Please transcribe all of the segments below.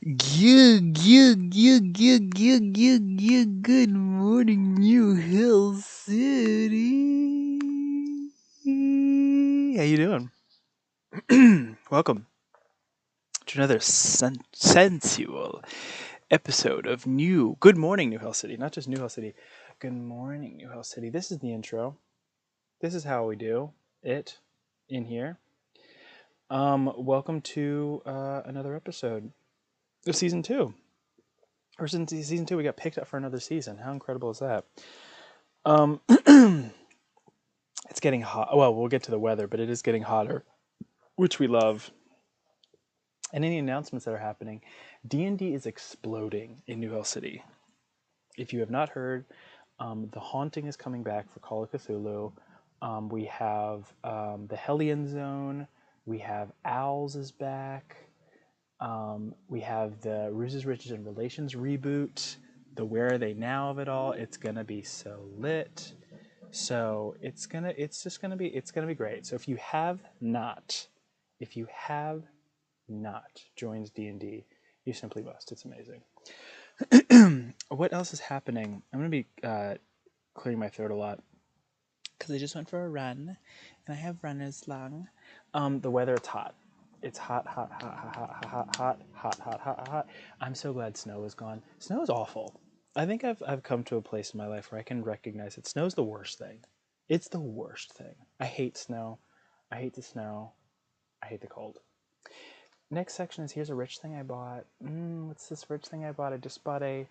Good morning, New Hill City. How you doing? Welcome to another sensual episode of Good Morning, New Hill City. Not just New Hill City. Good morning, New Hill City. This is the intro. This is how we do it in here. Welcome to another episode of season 2. Or since season 2, we got picked up for another season. How incredible is that? It's getting hot. Well, we'll get to the weather, but it is getting hotter, which we love. And any announcements that are happening, D&D is exploding in New Hill City. If you have not heard, the Haunting is coming back for Call of Cthulhu. We have the Hellion Zone. We have Owls is back. We have the Ruses, Riches, and Relations reboot. The Where Are They Now of it all. It's gonna be so lit. So it's gonna be great. So if you have not joined D&D, you simply must. It's amazing. What else is happening? I'm gonna be clearing my throat a lot because I just went for a run and I have runners lung. The weather, it's hot. It's hot. I'm so glad snow is gone. Snow is awful. I think I've come to a place in my life where I can recognize that snow's the worst thing. It's the worst thing. I hate snow. I hate the snow. I hate the cold. Next section is here's a rich thing I bought. What's this rich thing I bought? I just bought a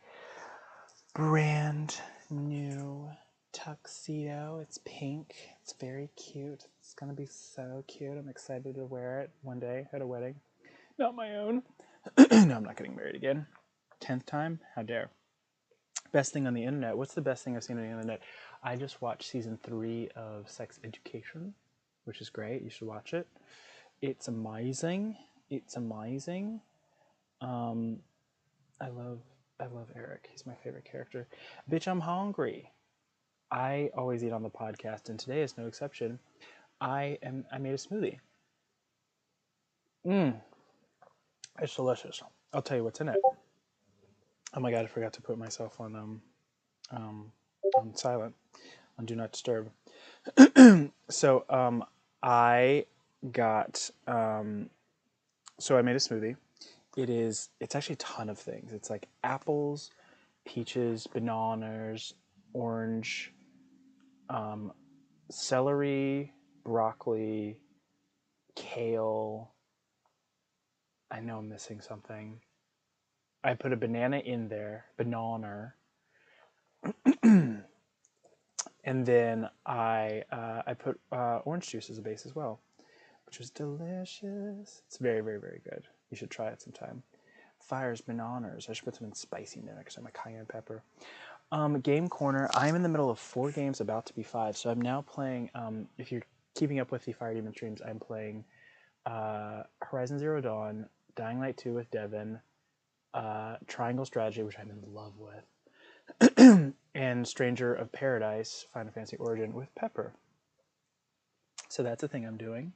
brand new tuxedo. It's pink. It's very cute. It's gonna be so cute. I'm excited to wear it one day at a wedding. Not my own. No, I'm not getting married again. 10th time? How dare. Best thing on the internet. What's the best thing I've seen on the internet? I just watched season 3 of Sex Education, which is great. You should watch it. It's amazing. It's amazing. I love Eric. He's my favorite character. Bitch, I'm hungry. I always eat on the podcast, and today is no exception. I made a smoothie. It's delicious. I'll tell you what's in it. Oh my god, I forgot to put myself on silent, on do not disturb. So I got so I made a smoothie. It's actually a ton of things. It's like apples, peaches, bananas, orange, celery, broccoli, kale. I know I'm missing something. I put a banana in there, banana, and then I put orange juice as a base as well, which was delicious. It's very, very, very good. You should try it sometime. Fires, bananas. I should put some in spicy in there because I'm a cayenne pepper. Game corner. I'm in the middle of 4 games, about to be 5. So I'm now playing. If you're keeping up with the Fire Demon streams, I'm playing Horizon Zero Dawn, Dying Light 2 with Devin, Triangle Strategy, which I'm in love with, and Stranger of Paradise, Final Fantasy Origin with Pepper. So that's a thing I'm doing.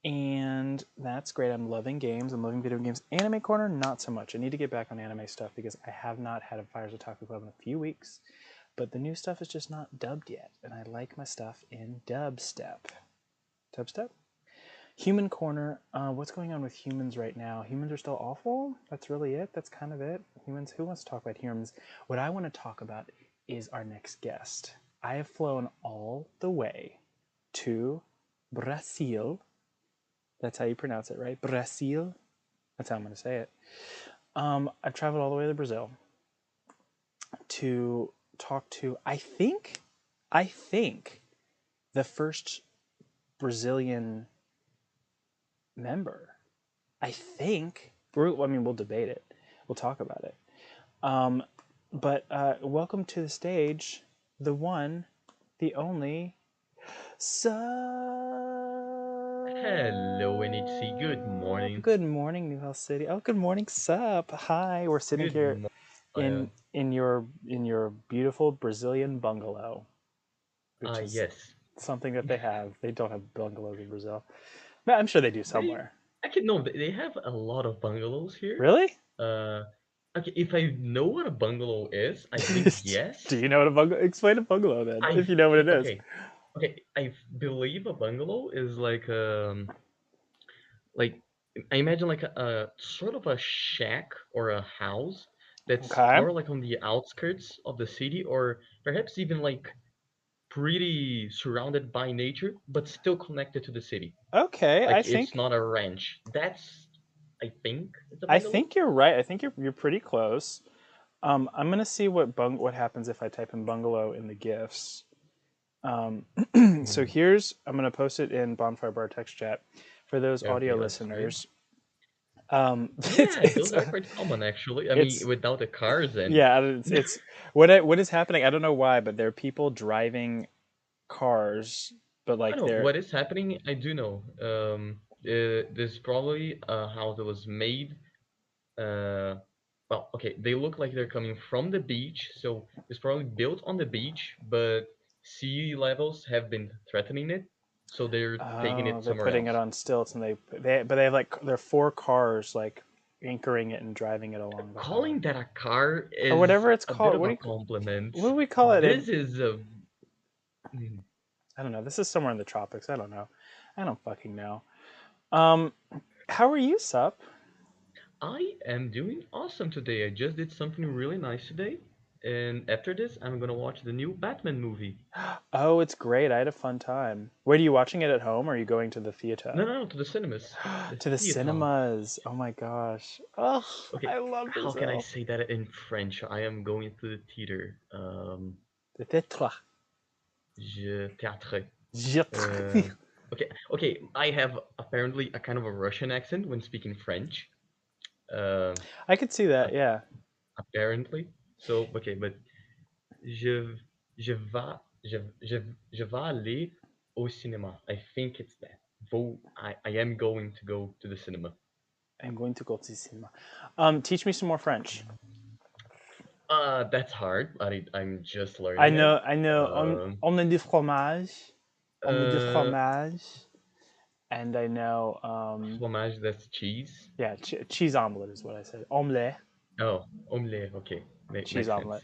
And that's great. I'm loving games. I'm loving video games. Anime corner, not so much. I need to get back on anime stuff because I have not had a Fires Otaku Club in a few weeks. But the new stuff is just not dubbed yet. And I like my stuff in dubstep. Dubstep? Human corner. What's going on with humans right now? Humans are still awful? That's really it? That's kind of it? Humans? Who wants to talk about humans? What I want to talk about is our next guest. I have flown all the way to Brazil. That's how you pronounce it, right? Brazil. That's how I'm going to say it. I've traveled all the way to Brazil to talk to, I think, the first Brazilian member. I think. We'll debate it. We'll talk about it. But welcome to the stage, the one, the only, Supp. Hello, NHC. Good morning. Good morning, New Hill City. Oh, good morning, Supp. Hi, we're sitting Good here morning. in your beautiful Brazilian bungalow, which is Yes. something that they have. They don't have bungalows in Brazil. No, I'm sure they do They somewhere. actually no, they have a lot of bungalows here. Really? Uh, okay, if I know what a bungalow is, I think Do yes. you know what a bungalow? Explain a bungalow then, I if you know what it think is. okay. I believe a bungalow is like I imagine like a sort of a shack or a house that's Okay. more like on the outskirts of the city, or perhaps even like pretty surrounded by nature, but still connected to the city. Okay. Like it's not a ranch. That's I think it's a I bungalow. think you're right. I think you're pretty close. I'm gonna see what happens if I type in bungalow in the gifs. Um, so Hmm. here's I'm gonna post it in Bonfire Bar text chat for those audio Okay, that's great. listeners. Yeah, those are quite common actually. I mean, It's without the cars and yeah, it's what is happening. I don't know why, but there are people driving cars, but I like know they're what is happening. I do know. This is probably a house that was made. Uh, well, okay, they look like they're coming from the beach, so it's probably built on the beach, but sea levels have been threatening it, so they're taking oh it they're somewhere putting it else. on stilts and they have like there are four cars like anchoring it and driving it along the harbor Calling that a car or is whatever it's a bit called. of a compliment. What do we call it? This is a. Hmm, I don't know. This is somewhere in the tropics. I don't know. I don't fucking know. Um, how are you, Sup? I am doing awesome today. I just did something really nice today, and after this, I'm gonna watch the new Batman movie. Oh, it's great. I had a fun time. Wait, are you watching it at home or are you going to the No, theater? no, no, to the cinemas, the To the theater. cinemas. Oh my gosh. Oh, Okay, I love how can I Brazil. say that in French? I am going to the theater. The theatre. Je théâtre. Je- Uh, okay, okay. I have apparently a kind of a Russian accent when speaking French. Uh, I could see that. ap- Yeah. apparently. So okay, but je je vais je vais aller au cinéma. I think it's that. I am going to go to the cinema. I'm going to go to cinema. Teach me some more French. That's hard. I'm just I learning it. know. I know. Um, On me du fromage. On me du uh, fromage. And I know. fromage, that's cheese. Yeah, cheese omelet is what I said. Omelette. Oh, omelette. Okay, Cheese makes sense. omelet.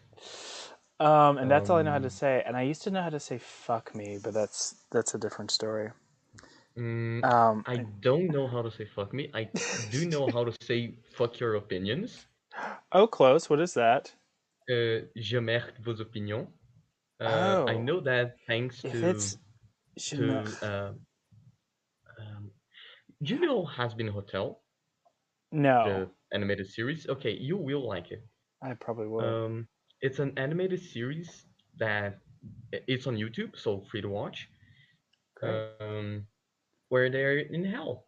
And that's all I know how to Um, say. And I used to know how to say "fuck me," but that's a different story. mm, Um, I don't know how to say fuck me. I do know how to say fuck your opinions. oh, close. What is that? Je merde vos opinions. I Oh, know that thanks if it's je me... to um, you know Has Been Hotel, No, the animated series. Okay, you will like it. I probably would. Um, it's an animated series that it's on YouTube, so free to watch. Great. Um, where they're in hell,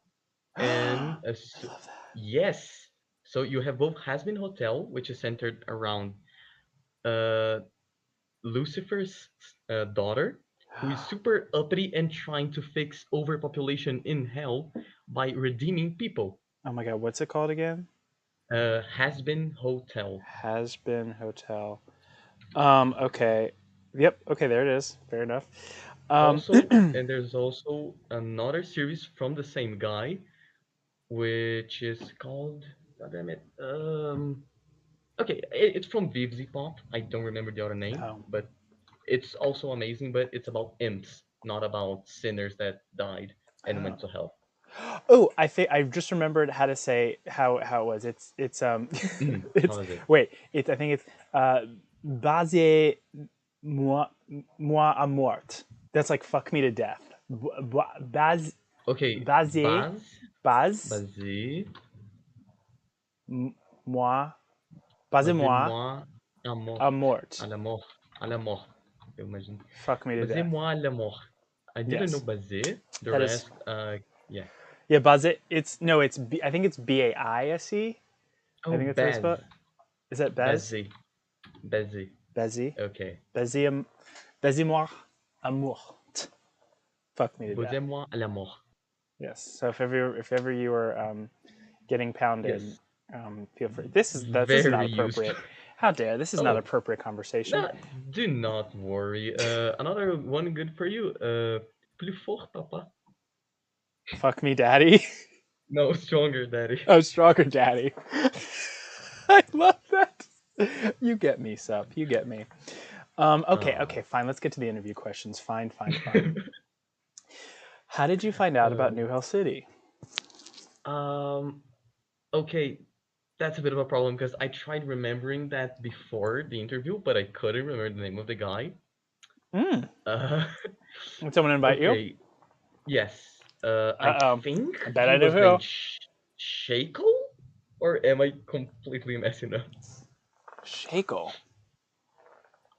and I love that. yes, so you have both Has Been Hotel, which is centered around uh Lucifer's daughter, who is super uppity and trying to fix overpopulation in hell by redeeming people. Oh my god, what's it called again? Has Been Hotel. Has been hotel. Okay. Yep. Okay, there it is. Fair enough. Um, Also, and there's also another series from the same guy, which is called. God damn it. Okay, it's from Vivzy Pop. I don't remember the other name, oh. but it's also amazing. But it's about imps, not about sinners that died and Oh. went to hell. Oh, I think I just remembered how to say how it was. It's it's How is it? wait. It's I think it's base moi moi à mort. That's like fuck me to death. Base Okay, base base basé, moi base moi basez-moi à à mort, mort. à la mort, à la mort, eu imagino. Fuck me to death. Basez-moi à la mort. I didn't know Yes, basé. The that is rest, yeah. yeah. Base. It's no. It's I think it's baise. I Oh, think that's how it's spelled. baz, Is that Bez? basé, basé. Bezzy? Okay. Bezzy, Bezzy-moi amour. Fuck me to death. Basez-moi à la mort. Yes. So if ever you were getting pounded, Yes. feel free. This is not Very useful. appropriate. How dare this is not Oh, appropriate conversation. no, do not worry. Another one good for you. Plus fort, papa. Fuck me, daddy. No, stronger, daddy. Oh, stronger daddy. love that. You get me, Sup. You get me. Okay, Uh, okay, fine. Let's get to the interview questions. Fine, fine, fine. How did you find out about um, New Hell City? um, okay, that's a bit of a problem because I tried remembering that before the interview, but I couldn't remember the name of the guy. Mm. Uh, Did someone invite you? okay, yes. I Uh oh. think I bet he I know was who. named Shakel, or am I completely messing up? Shakel.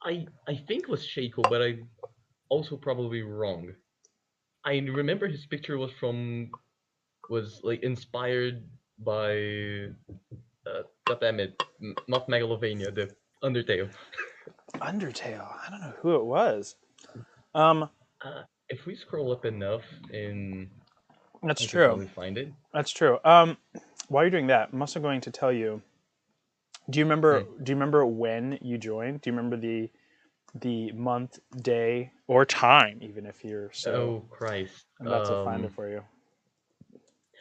I think it was Shakel, but I also probably wrong. I remember his picture was like inspired by God damn it, not Megalovania, the Undertale. Undertale. I don't know who it was. Um, If we scroll up enough, in that's I could true. probably find it. That's true. While you're doing that, I'm also going to tell you. Do you remember? Hmm. Do you remember when you joined? Do you remember the month, day, or time? Even if you're so, Oh Christ. I'm about to find it for you.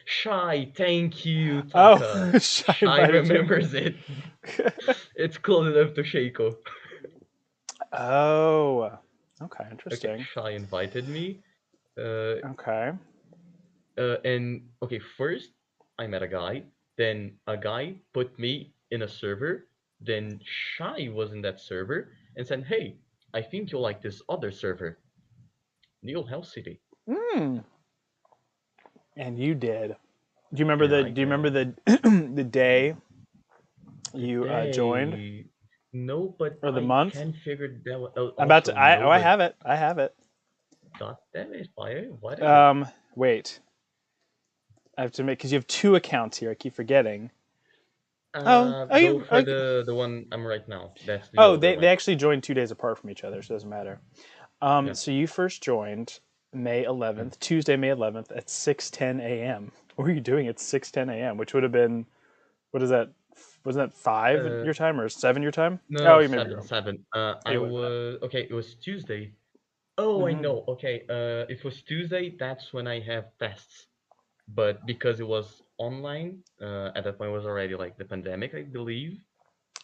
Shy, thank you, Oh, Taka. I Shy invited you. remembers it. It's close enough to Shaco. Oh, okay, Okay, interesting. Shy invited me. Uh, Okay, and okay, first I met a guy. Then a guy put me in a server. Then Shy was in that server and said, "Hey, I think you'll like this other server, New Hell City." mm. And you did. Do you remember And the? I Do you remember did. the the day you joined, Today, no, but or the I month? can figure that one out. I'm about to. Also, no, I but have it. I have it. god damn it, why did it? Wait. I have to make because you have two accounts here. I keep forgetting. Go for Oh, the one I'm right now. That's the oh, older they one. actually joined 2 days apart from each other, so it doesn't matter. Yeah. So you first joined May Mm. 11th, Tuesday, May 11th at 6:10 a.m. What were you doing at 6:10 a.m.? Which would have been, what is that? Wasn't that five Uh, your time or seven your time? no, Oh, you maybe seven, you're. seven. I It would have been. was okay. It was Tuesday. Oh, I Mm-hmm. know. Okay. If it was Tuesday, that's when I have tests. But because it was online, at that point it was already like the pandemic, I believe.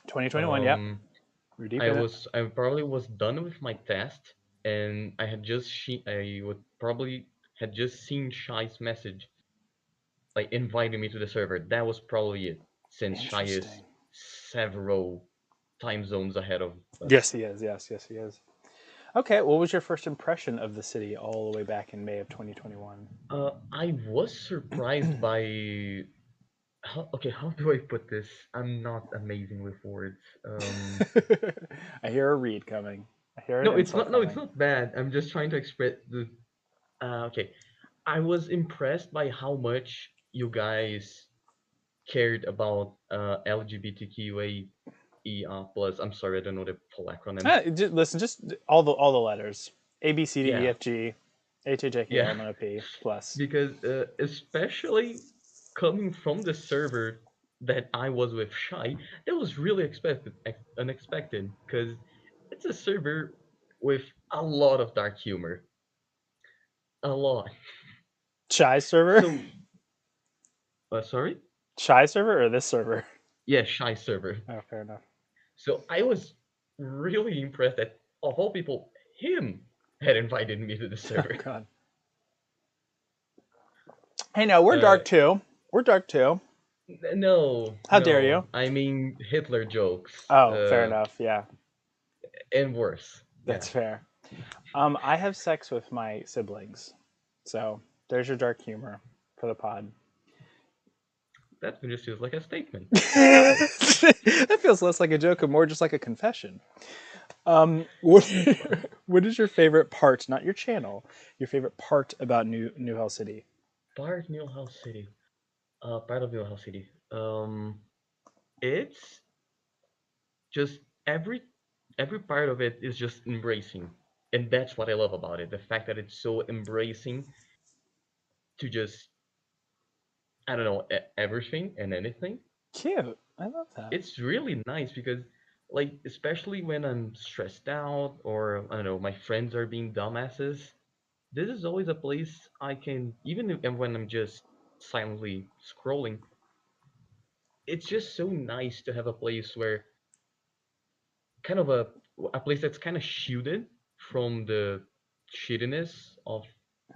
2021. Yep, Um, we're deep in it. I probably was done with my test, and I would probably had just seen Shai's message, like inviting me to the server. That was probably it, since Shai is Interesting. several time zones ahead of Yes, us. he is. Yes, yes, he is. Okay, what was your first impression of the city all the way back in May of 2021? I was surprised by okay, how do I put this? I'm not amazing with words. I hear a read coming. I hear an No, it's insult not. No, it's coming. not bad. I'm just trying to express the. Okay, I was impressed by how much you guys cared about LGBTQA plus. I'm sorry, I don't know the full acronym. Listen, just all the letters: A B C D E Yeah, F G H A J K L yeah, M N O P plus. because especially coming from the server that I was with Shy, that was really unexpected, because it's a server with a lot of dark humor, a lot. Shy server, So, sorry, shy server, or this server? yeah, Shy server. Oh, fair enough. So I was really impressed that of all people, him had invited me to the Oh server. god. Hey, no, we're Uh, dark too. We're dark too. no, How dare no, you? I mean Hitler jokes, Oh, fair enough. Yeah, and worse. Yeah, that's fair. I have sex with my siblings, so there's your dark humor for the pod. that just feels like a statement. That feels less like a joke and more just like a confession. What what is your favorite part? Not your channel. Your favorite part about New Hell City? Part New House City. Part of New House City. It's just every part of it is just embracing, and that's what I love about it. The fact that it's so embracing to just I don't know everything and anything. Cute. I love that. It's really nice because like especially when I'm stressed out or I don't know my friends are being dumbasses, this is always a place I can even when I'm just silently scrolling, it's just so nice to have a place where kind of a place that's kind of shielded from the shittiness of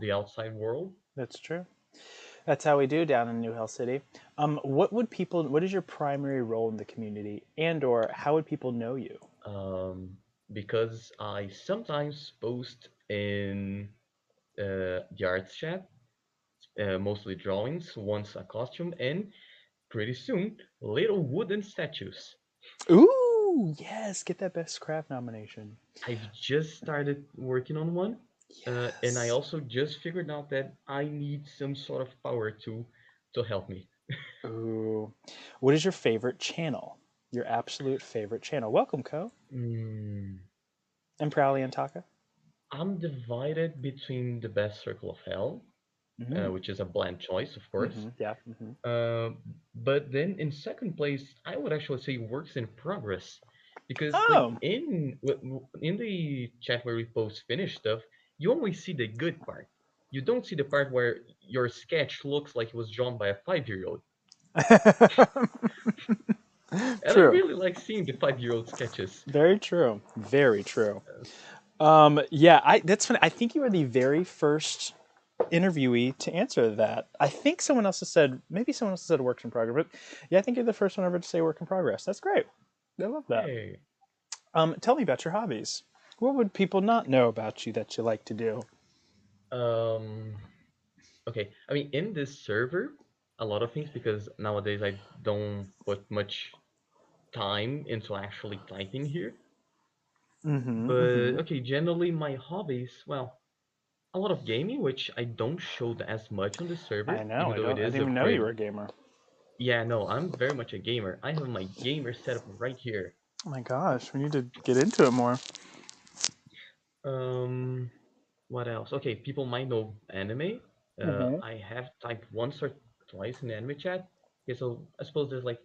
the outside world. That's true. That's how we do down in New Hill City. What would people? What is your primary role in the community, and or how would people know you? Um, because I sometimes post in the arts chat, mostly drawings, once a costume, and pretty soon little wooden statues. Ooh, yes, get that best craft nomination. I've just started working on one, and I Yes. also just figured out that I need some sort of power to help me. Ooh, what is your favorite channel? Your absolute favorite channel. Welcome, Co. Mm, And Prowley and Taka. I'm divided between the best circle of hell, Mm-hmm. which is a bland choice, of course. Mm-hmm. Yeah. Mm-hmm. Uh, but then in second place, I would actually say works in progress, because like Oh. in the chat where we post finished stuff, you only see the good part. You don't see the part where your sketch looks like it was drawn by a 5 year old. And I True. really like seeing the 5 year old sketches. Very true. Very true. Yeah, that's funny. I think you were the very first interviewee to answer that. I think someone else has said, maybe someone else has said work in progress, but yeah, I think you're the first one ever to say work in progress. That's great. I love that. Hey, Tell me about your hobbies. What would people not know about you that you like to do? um, okay. I mean, in this server, a lot of things because nowadays I don't put much time into actually typing here. Mm-hmm. But Mm-hmm. okay, generally my hobbies, well, a lot of gaming, which I don't show as much on the I server, know. even I though it don't. I is didn't a even know you pretty. were a gamer. Yeah, no, I'm very much a gamer. I have my gamer setup right here. Oh my gosh, we need to get into it more. Um, what else? Okay, people might know anime. Mm-hmm. I have typed once or twice in the anime chat. Okay, so I suppose there's like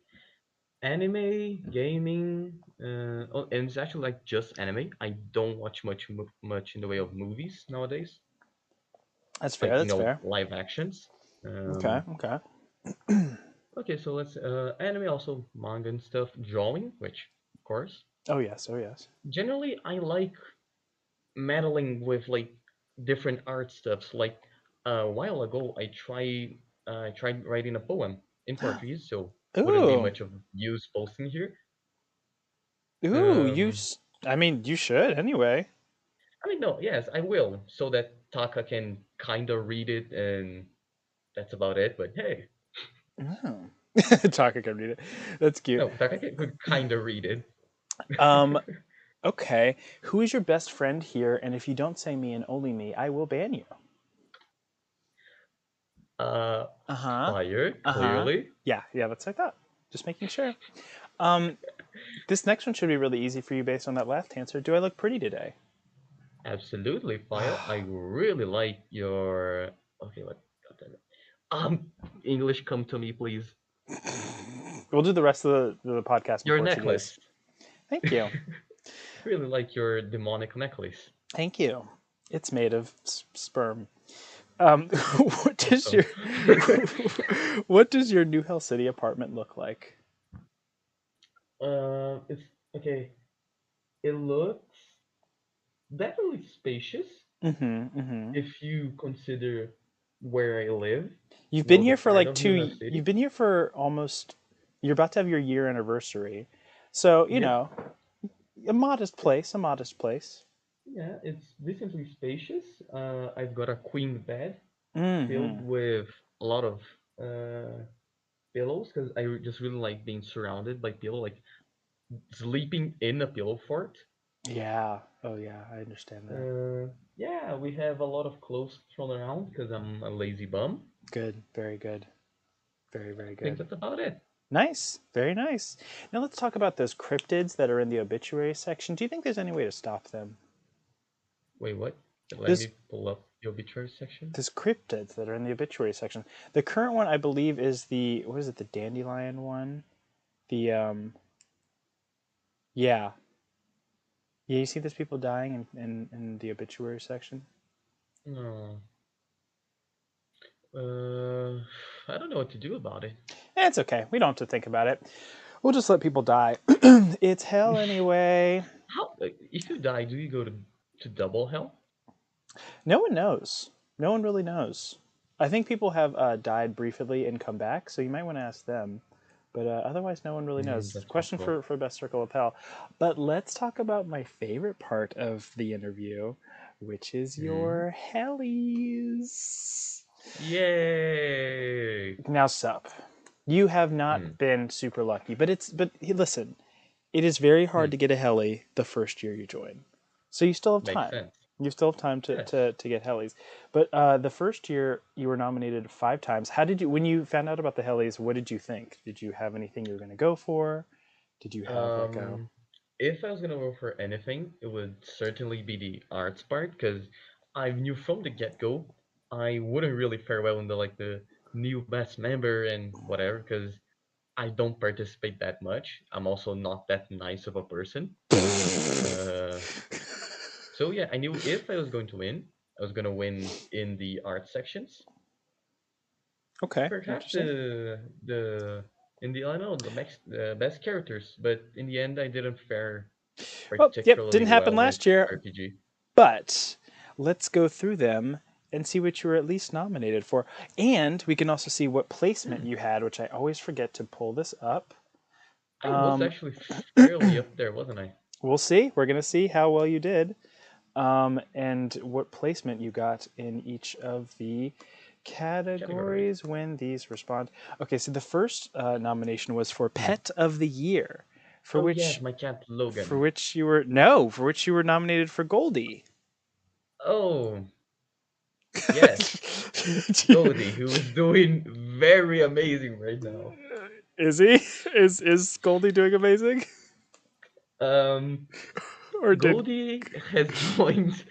anime, gaming, oh, and it's actually like just anime. I don't watch much in the way of movies nowadays, That's fair. like That's fair. live actions. Okay. Um, Okay. okay, so let's anime, also manga and stuff, drawing, which of course. Oh yes. Oh yes. Generally, I like meddling with like different art stuffs. Like a while ago, I tried writing a poem in Portuguese, so wouldn't be Ooh. much of use posting here. Ooh. Um, I mean, you should anyway. I mean, no, yes, I will, so that Taka can kind of read it, and that's about it. But hey, Oh. Taka can read it. That's cute. no, could kind of read it. Um. Okay. Who is your best friend here? And if you don't say me and only me, I will ban you. uh, Uh huh. Fire, Uh huh. clearly. Yeah. Yeah. That's like that. Just making sure. Um. This next one should be really easy for you based on that last answer. Do I look pretty today? Absolutely, Fire. I really like your. Okay, what? God damn it. English, come to me, please. We'll do the rest of the podcast in Your Portuguese. necklace. Thank you. Really like your demonic necklace. Thank you. It's made of sperm. What does Also, your what does your New Hell City apartment look like? it's okay. It looks definitely spacious Mm-hmm. Mm-hmm. if you consider where I live. You've been Well, the here for part like of New York two. You've City. been here for almost. You're about to have your year anniversary, so Yep. a modest place. A modest place. Yeah, it's decently spacious. I've got a queen bed filled Mm-hmm. with a lot of uh, pillows because just really like being surrounded by pillow, like sleeping in a pillow fort. Yeah. Oh yeah. I understand that. Yeah, we have a lot of clothes thrown around because I'm a lazy bum. Good. Very good. Very very I think good. that's about it. Nice. Very nice. Now let's talk about those cryptids that are in the obituary section. Do you think there's any way to stop them? Wait, what? Let There's me pull up the obituary section. there's cryptids that are in the obituary section. The current one, I believe, is the what is it? The dandelion one. The yeah, yeah. You see, there's people dying in the obituary section. No, I don't know what to do about it. It's okay. We don't have to think about it. We'll just let people die. It's hell anyway. How if you die, do you go to double hell? No one knows. No one really knows. I think people have died briefly and come back, so you might want to ask them. But otherwise, no one really knows. That's Question possible. for Best Circle of Hell. But let's talk about my favorite part of the interview, which is Hmm. your hellies. Yay! Now, Sup, you have Hmm. not been super lucky, but hey, listen, it is very hard Hmm. to get a heli the first year you join, so you still have Makes time. sense. You still have time to Yes. to, to get helis. But the first year you were nominated 5 times. How did you, when you found out about the helis? What did you think? Did you have anything you were going to go for? Did you have like a Um, if I was gonna go for anything, it would certainly be the arts part because I knew from the get-go I wouldn't really fare well in the new best member and whatever because I don't participate that much. I'm also not that nice of a person. Uh, so yeah, I knew if I was going to win, I was gonna win in the art sections. okay, Perhaps interesting. the in the I don't know the best characters, but in the end I didn't fare Well, yep, particularly didn't happen well with last year. RPG. But let's go through them and see what you were at least nominated for. And we can also see what placement you had, which I always forget to pull this up. I was actually fairly up there, wasn't I? We'll see. We're going to see how well you did and what placement you got in each of the Categories. categories when these respond. Okay, so the first nomination was for Hmm. Pet of the Year, for Oh which yes, my cat for Logan. which you were no, for which you were nominated for Goldie. Oh yes, Goldie, who is doing very amazing right now. Is he? Is Goldie doing amazing? Um, Or did Goldie has joined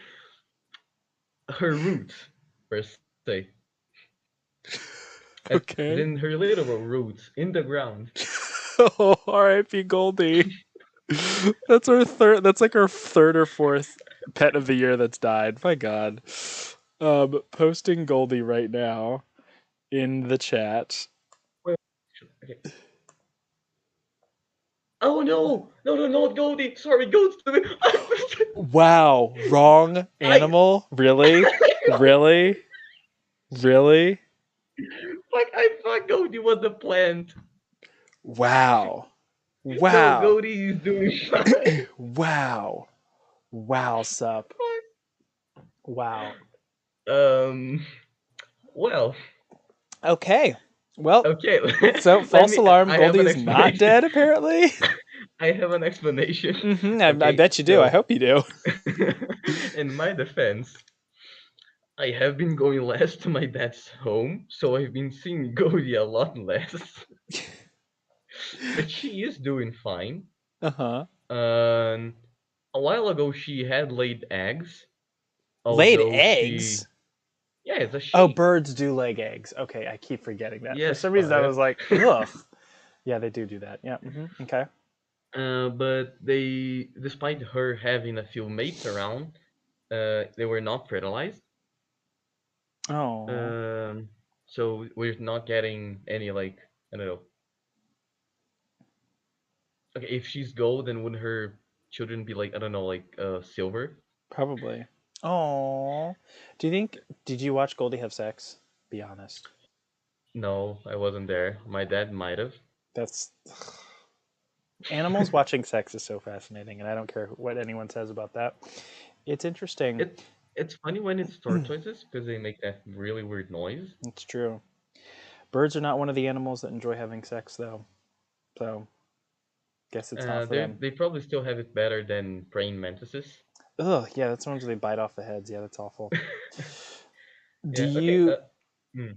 her roots per se, as okay? in her literal roots in the ground. Oh, R.I.P. Goldie. That's our third. That's like our third or fourth pet of the year that's died. My God. Posting Goldie right now in the chat. Wait, okay. Oh no, no, no, not Goldie. Sorry, Goldie. Wow, wrong I animal. Really, really, really. I thought Goldie was the plant. Wow, No, wow, Goldie is doing fine. wow, wow. Sup. Wow. Um. Well. Okay. Well, Okay. so Let false me. alarm. I have Goldie an is not explanation. dead, apparently. I have an explanation. I Okay. bet you do. I So, hope you do. in my defense, I have been going less to my dad's home, so I've been seeing Goldie a lot less. But she is doing fine. Uh huh. Um, a while ago, she had laid eggs, Laid although eggs. she. Yeah, it's a Oh, she. birds do lay eggs. Okay, I keep forgetting that. For Yes, some reason, I was Farah. like, ugh. Yeah, they do that. Yeah. Okay. But despite her having a few mates around, they were not fertilized. Oh, Um, so we're not getting any I don't know. Okay, if she's gold, then would her children be I don't know silver? probably. Oh. Do you think? Did you watch Goldie have sex? Be honest. No, I wasn't there. My dad might have. That's animals watching sex is so fascinating, and I don't care what anyone says about that. It's interesting. It it's funny when it's tortoises because they make that really weird noise. It's true. Birds are not one of the animals that enjoy having sex, though. So, guess it's not for them. They probably still have it better than praying mantises. Ugh, yeah, that's the ones where they bite off the heads. Yeah, that's awful. Do Yeah. Okay. you Hmm,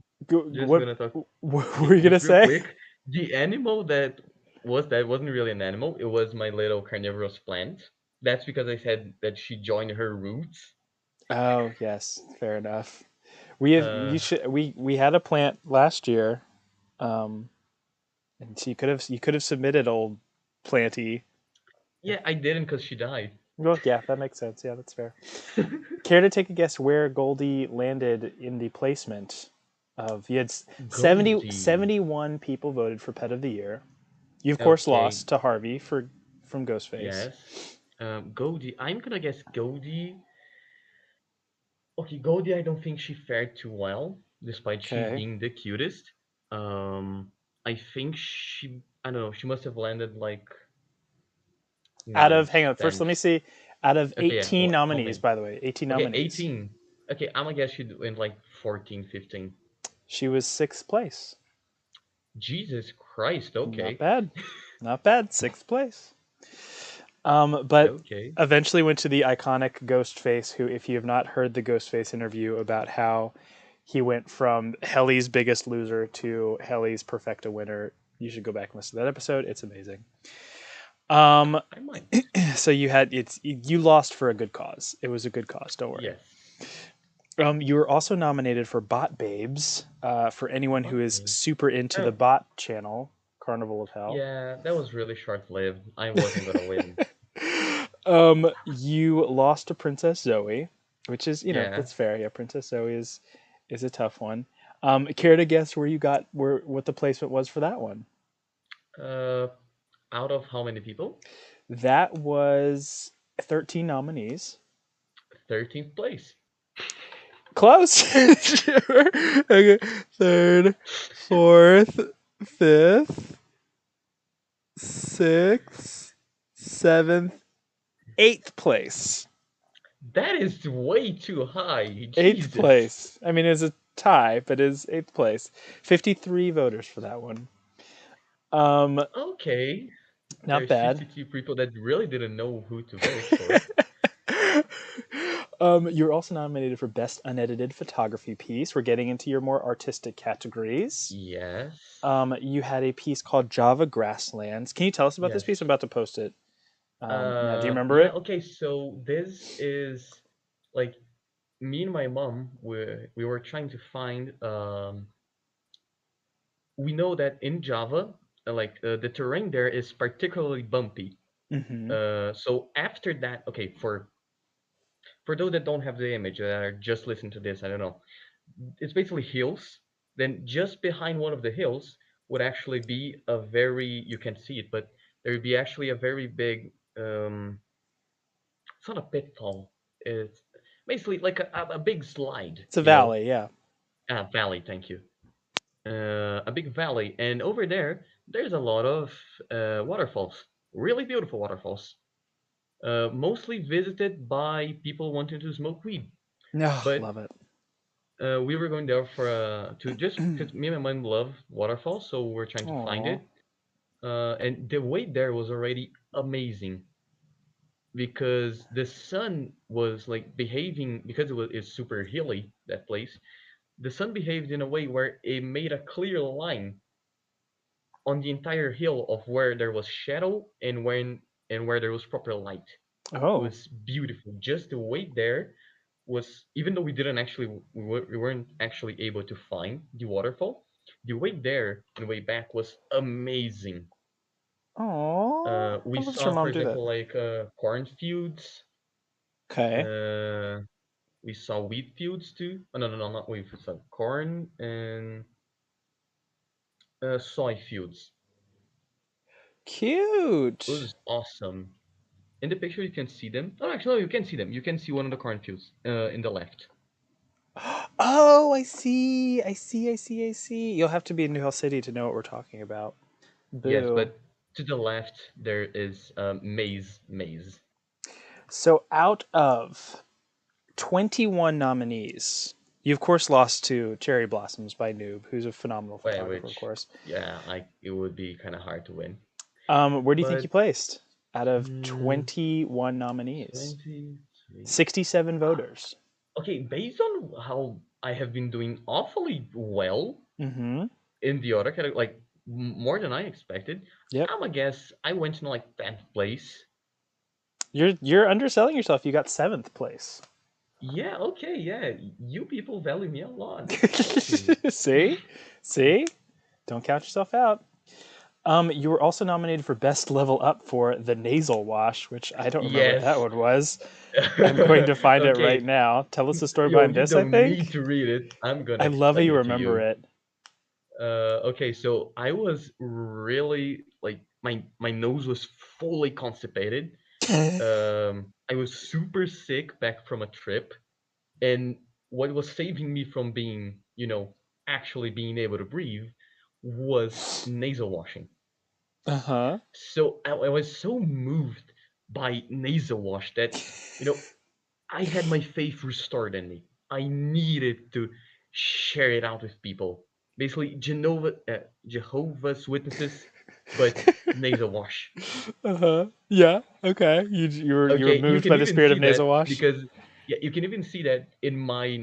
just what gonna talk. what Okay, were you gonna just real say? quick, the animal that wasn't really an animal. It was my little carnivorous plant. That's because I said that she joined her roots. Oh, yes, fair enough. We have Uh, we had a plant last year, um, and so you could have submitted old planty. yeah, I didn't because she died. Well, yeah, that makes sense. Yeah, that's fair. Care to take a guess where Goldie landed in the placement? of you had Goldie. 71 people voted for Pet of the Year. You of course Okay, lost to Harvey for from Ghostface. yes. Goldie. I'm gonna guess Goldie. Okay, Goldie. I don't think she fared too well, despite she Okay. being the cutest. Um, I think she. I don't know. She must have landed like Out of ninth, hang on, first let me tenth. see. Out of Okay, yeah. 18 How nominees, many? by the way, 18 Okay, nominees. 18. Okay, I'm gonna guess she went like 14, 15. She was sixth place. Jesus Christ. Not Okay. bad. Not bad. Sixth place. But Okay. eventually went to the iconic Ghostface, who, if you have not heard the Ghostface interview about how he went from Helly's biggest loser to Helly's perfecta winner, you should go back and listen to that episode. It's amazing. Um, I might. so you lost for a good cause. It was a good cause. Don't worry. Yes. You were also nominated for Bot Babes for anyone who is Okay. super into the Oh, bot channel, Carnival of Hell. yeah, that was really short-lived. I wasn't gonna win. You lost to Princess Zoe, which is Yeah. that's fair. Yeah, Princess Zoe is a tough one. Care to guess where you got where what the placement was for that one? Uh, out of how many people? That was 13 nominees. 13th place. Close. Sure. Okay. Third, fourth, fifth, sixth, seventh, eighth place. That is way too high. Eighth Jesus. place. I mean, it's a tie, but it's eighth place. 53 voters for that one. Um, Okay. Not There's bad. 52 people that really didn't know who to vote for. You're also nominated for Best Unedited Photography Piece. We're getting into your more artistic categories. Yes. You had a piece called Java Grasslands. Can you tell us about this Yes. piece? I'm about to post it. Now, do you remember Yeah, it? okay, so this is like me and my mom we were trying to find we know that in Java the terrain there is particularly bumpy. Mm-hmm. So after that, okay, for those that don't have the image that are just listening to this, I don't know. It's basically hills. Then just behind one of the hills would actually be a very you can see it, but there would be actually a very big it's not a pitfall. It's basically like a big slide, It's a you know? valley, yeah. Valley, thank you. A big valley, and over there, there's a lot of waterfalls. Really beautiful waterfalls. Mostly visited by people wanting to smoke weed. No, But love it. we were going there for to just because me and my mom love waterfalls, so we're trying to find Aw. it. And the way there was already amazing because the sun was like behaving because it's super hilly that place. The sun behaved in a way where it made a clear line on the entire hill of where there was shadow and where there was proper light. It Oh. was beautiful. Just the way there was, even though we weren't actually able to find the waterfall, the way there and way back was amazing. Aw. We I'll let your saw, for mom do that. example, like cornfields. Okay. Uh, we saw wheat fields too. Oh, no, no, no, not wheat fields. Corn and soy fields. It Cute. was awesome. In the picture, you can see them. Oh, actually, no, you can see them. You can see one of the cornfields in the left. Oh, I see. I see. I see. I see. You'll have to be in New York City to know what we're talking about. Yes, Boo. but to the left there is maize. Maize. So out of 21 nominees, you of course lost to Cherry Blossoms by Noob, who's a phenomenal photographer, of Which, course. yeah, I it would be kind of hard to win. Where do you think you But placed out of mm, 21 nominees? 23. 67 voters. Okay, based on how I have been doing awfully well Mm-hmm. in the other category, like more than I expected, Yep. I'm a guess I went in like 10th place. You're underselling yourself. You got seventh place. Yeah, okay, yeah. You people value me a lot. Thank you. See? See? Don't count yourself out. You were also nominated for Best Level Up for the Nasal Wash, which I don't remember what that Yes. one was. I'm going to find it right Okay. now. Tell us the story Yo, behind you this, I don't need think. to read it. I'm I gonna love how explain you it to remember you. it. Okay, so I was really like my nose was fully constipated. I was super sick back from a trip, and what was saving me from being, actually being able to breathe was nasal washing. Uh-huh. So I was so moved by nasal wash that, you know, I had my faith restored in me. I needed to share it out with people. Basically, Jehovah's Witnesses, but nasal wash. Uh-huh. Yeah. Okay. You were Okay, you moved can by the even spirit of see nasal that wash. because yeah, you can even see that in my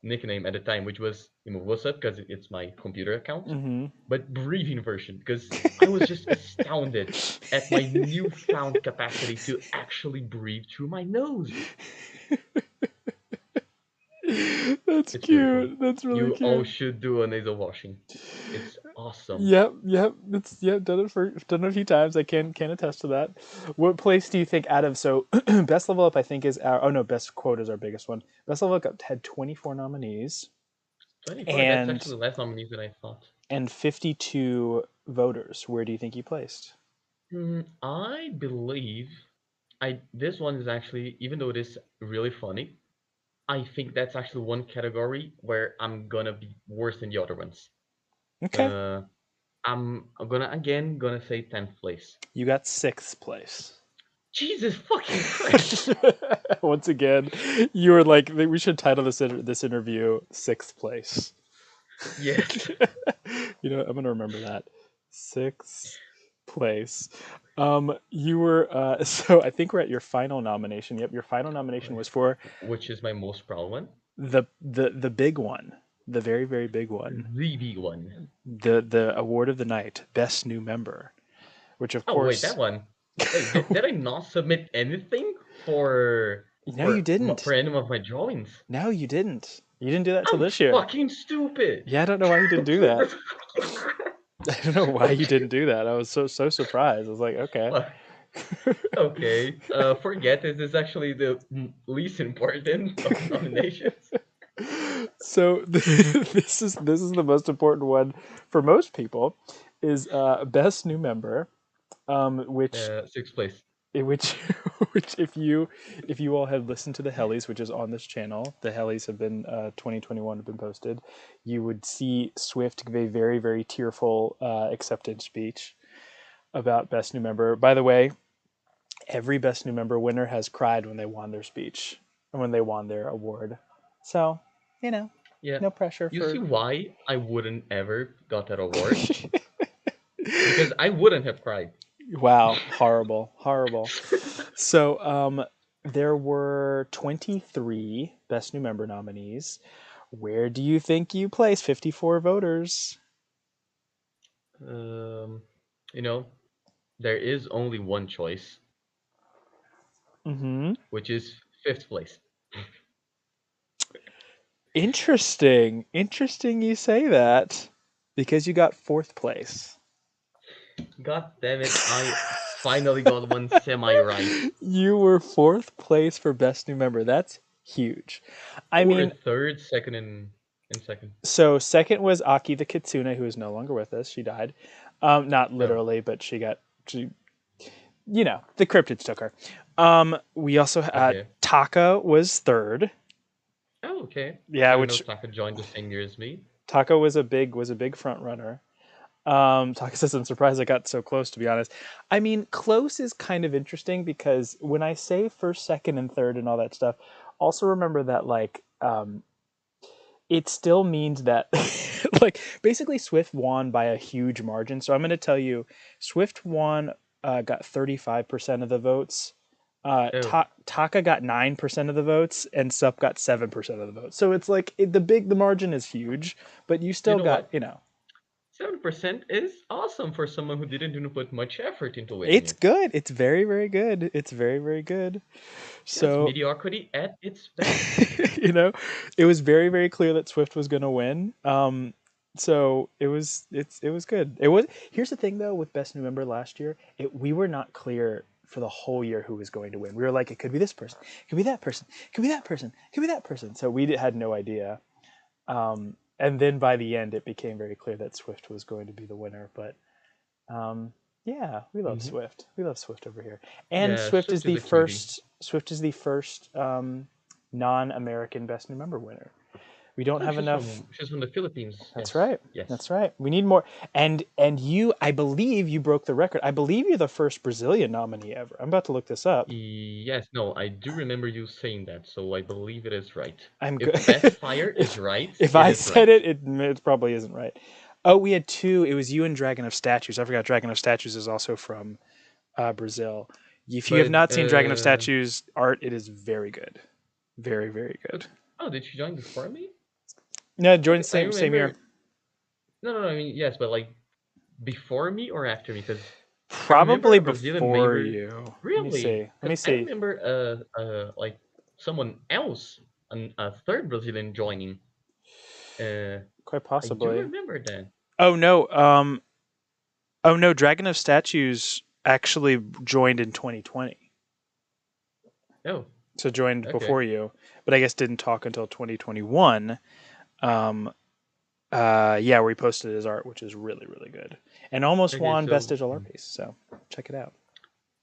nickname at the time, which was Supp because it's my computer account, Mm-hmm. but breathing version because I was just astounded at my newfound capacity to actually breathe through my nose. That's It's beautiful. cute. That's really You all cute. should do a nasal washing. It's awesome. Yep, yep. It's yeah, done it a few times. I can attest to that. What place do you think out of so best level up I think is our oh no, best quote is our biggest one. Best level up had 24 nominees 24, that's and actually less nominees than I thought. 52 voters. Where do you think you placed? I believe I this one is actually, even though it is really funny, I think that's actually one category where I'm gonna be worse than the other ones. Okay. Uh, I'm gonna say 10th place. You got sixth place. Jesus fucking Christ! Once again, you were like, we should title this interview "Sixth Place." Yes. I'm gonna remember that. Sixth place. You were so I think we're at your final nomination. Yep, your final nomination was for Which is my most proud one. the big one, the very very big one, The big one. the award of the night, best new member, which of Oh wait, that course. one. Wait, did I not submit anything for No, you for didn't. any of my drawings? No, you didn't. You didn't do that till I'm this year. fucking stupid. Yeah, I don't know why you didn't do that. I don't know why you didn't do that. I was so surprised. I was like, okay. Well, okay, forget it. This is actually the least important of nominations. So this is the most important one for most people is best new member, which 6th place. which which if you all had listened to the Hellies, which is on this channel, the Hellies have been 2021 have been posted, you would see Swift give a very very tearful acceptance speech about best new member. By the way, every best new member winner has cried when they won their speech and when they won their award. So, you know, Yeah, no pressure you see for. why I wouldn't ever got that award? Because I wouldn't have cried. Wow, horrible, horrible. So, there were 23 best new member nominees. Where do you think you placed? 54 voters. Um, you know, there is only one choice, Mm-hmm. which is 5th place. Interesting. Interesting you say that because you got fourth place. God damn it! I finally got one semi right. You were fourth place for best new member. That's huge. I Who were mean, third, second, and second? so second was Aki the Kitsune, who is no longer with us. She died. Not No. literally, but she the cryptids took her. We also had Okay. Taka was third. Oh, okay. Yeah, I didn't know which Taka joined the same year as me. Taka was a big front runner. Taka says, I'm surprised I got so close, to be honest. I mean, close is kind of interesting because when I say first, second, and third and all that stuff, also remember that, like, it still means that, like, basically Swift won by a huge margin. So I'm going to tell you, Swift won, got 35% of the votes. Oh, Taka got 9% of the votes, and Supp got 7% of the votes. So it's like the margin is huge, but you you still know got, what? 7% is awesome for someone who didn't even put much effort into winning it's it. good. It's very, very good. It's very, very good. Yes, So, mediocrity at its best. you know, it was very, very clear that Swift was going to win. So it was good. It was Here's the thing though with Best New Member last year, we were not clear for the whole year who was going to win. We were like, it could be this person, it could be that person, it could be that person, it could be that person. So had no idea. And then by the end, it became very clear that Swift was going to be the winner. But um, yeah, we love Hmm. Swift. We love Swift over here. And Yeah, Swift is a cutie. Swift is the first non-American Best New Member winner. We don't Oh, have enough. she's from the Philippines. That's Yes, right. yes. That's right. We need more. And you, I believe you broke the record. I believe you're the first Brazilian nominee ever. I'm about to look this up. Yes, no, I do remember you saying that, so I believe it is right. I'm good. If Best Fire is if right, if it I is said right. it probably isn't right. Oh, we had two. It was you and Dragon of Statues. I forgot Dragon of Statues is also from Brazil. If you have But not seen Dragon of Statues art, it is very good. Very, very but good. oh, did she join before me? No, join I same year. remember. No, no, no. I mean, yes, but like before me or after me? Because I remember Probably a Brazilian before member. you. Let me Really? see. Let me Because I see. remember like someone else, a third Brazilian joining. Uh, Quite I do possibly. remember that. Oh no. Oh no. Dragon of Statues actually joined in 2020. Oh, So joined okay. before you, but I guess didn't talk until 2021. Um, yeah, where he posted his art, which is really, really good, and almost Okay, won Best so Digital Art Piece. So check it out.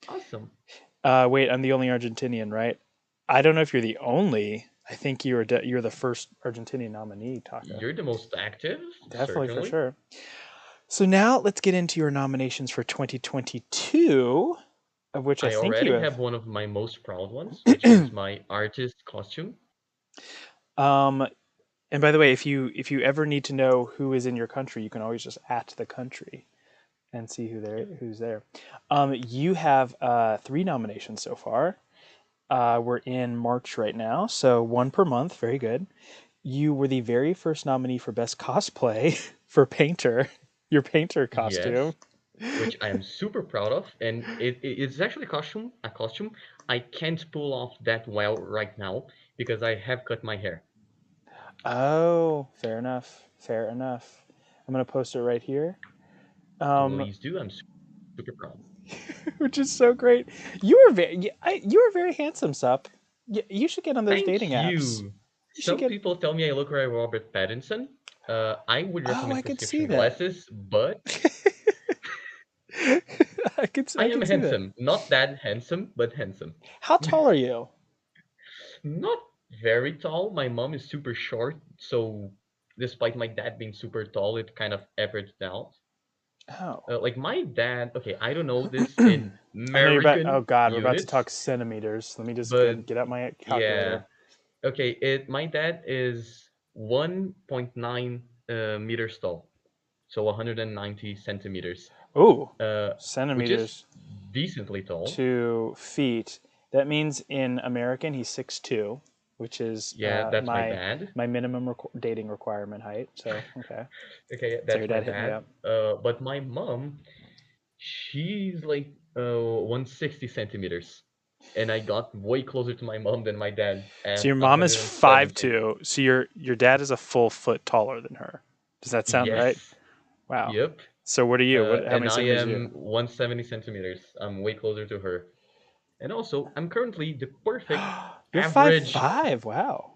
awesome. Wait, I'm the only Argentinian, right? I don't know if you're the only. I think you're the first Argentinian nominee, Taka. You're the most active, Definitely for certainly. sure. So now let's get into your nominations for 2022, of which I I think you already have. have one of my most proud ones, which is my artist costume. um, and by the way, if you ever need to know who is in your country, you can always just at the country and see who's there. You have three nominations so far. We're in March right now, so one per month. Very good. You were the very first nominee for best cosplay for Painter, your Painter costume. Yes, which I am super proud of, and it's actually a costume I can't pull off that well right now because I have cut my hair. Oh, fair enough. Fair enough. I'm gonna post it right here. Um, Please do. I'm super proud. which is so great. You were very handsome, Sup. You should get on those Thank dating apps. you. You should Some get. people tell me I look like Robert Pattinson. I would Oh, I recommend could see prescription that. glasses, but I I am could see that. handsome. Not that handsome, but handsome. How tall are you? Not very tall. My mom is super short, so despite my dad being super tall, it kind of averaged out. Oh. Like my dad, okay, I don't know this in I know you're back. Oh American God, we're about to units, talk centimeters. Let me just but get out my yeah, calculator. okay, it my dad is 1.9 meters tall, so 190 centimeters, Ooh, uh, which is centimeters decently tall. to feet. That means in American he's 6'2", which is Yeah, that's my dad. my minimum dating requirement height. So okay, Okay, so your that's my dad hit me dad. up. But my mom, she's like 160 centimeters, and I got way closer to my mom than my dad So at your mom is 170. 5'2". So your dad is a full foot taller than her. Does that sound right? Yes. Wow. Yep. So what are you? What? How And many I centimeters are you? am 170 centimeters. I'm way closer to her. And also, I'm currently the perfect You're five average. five. Wow.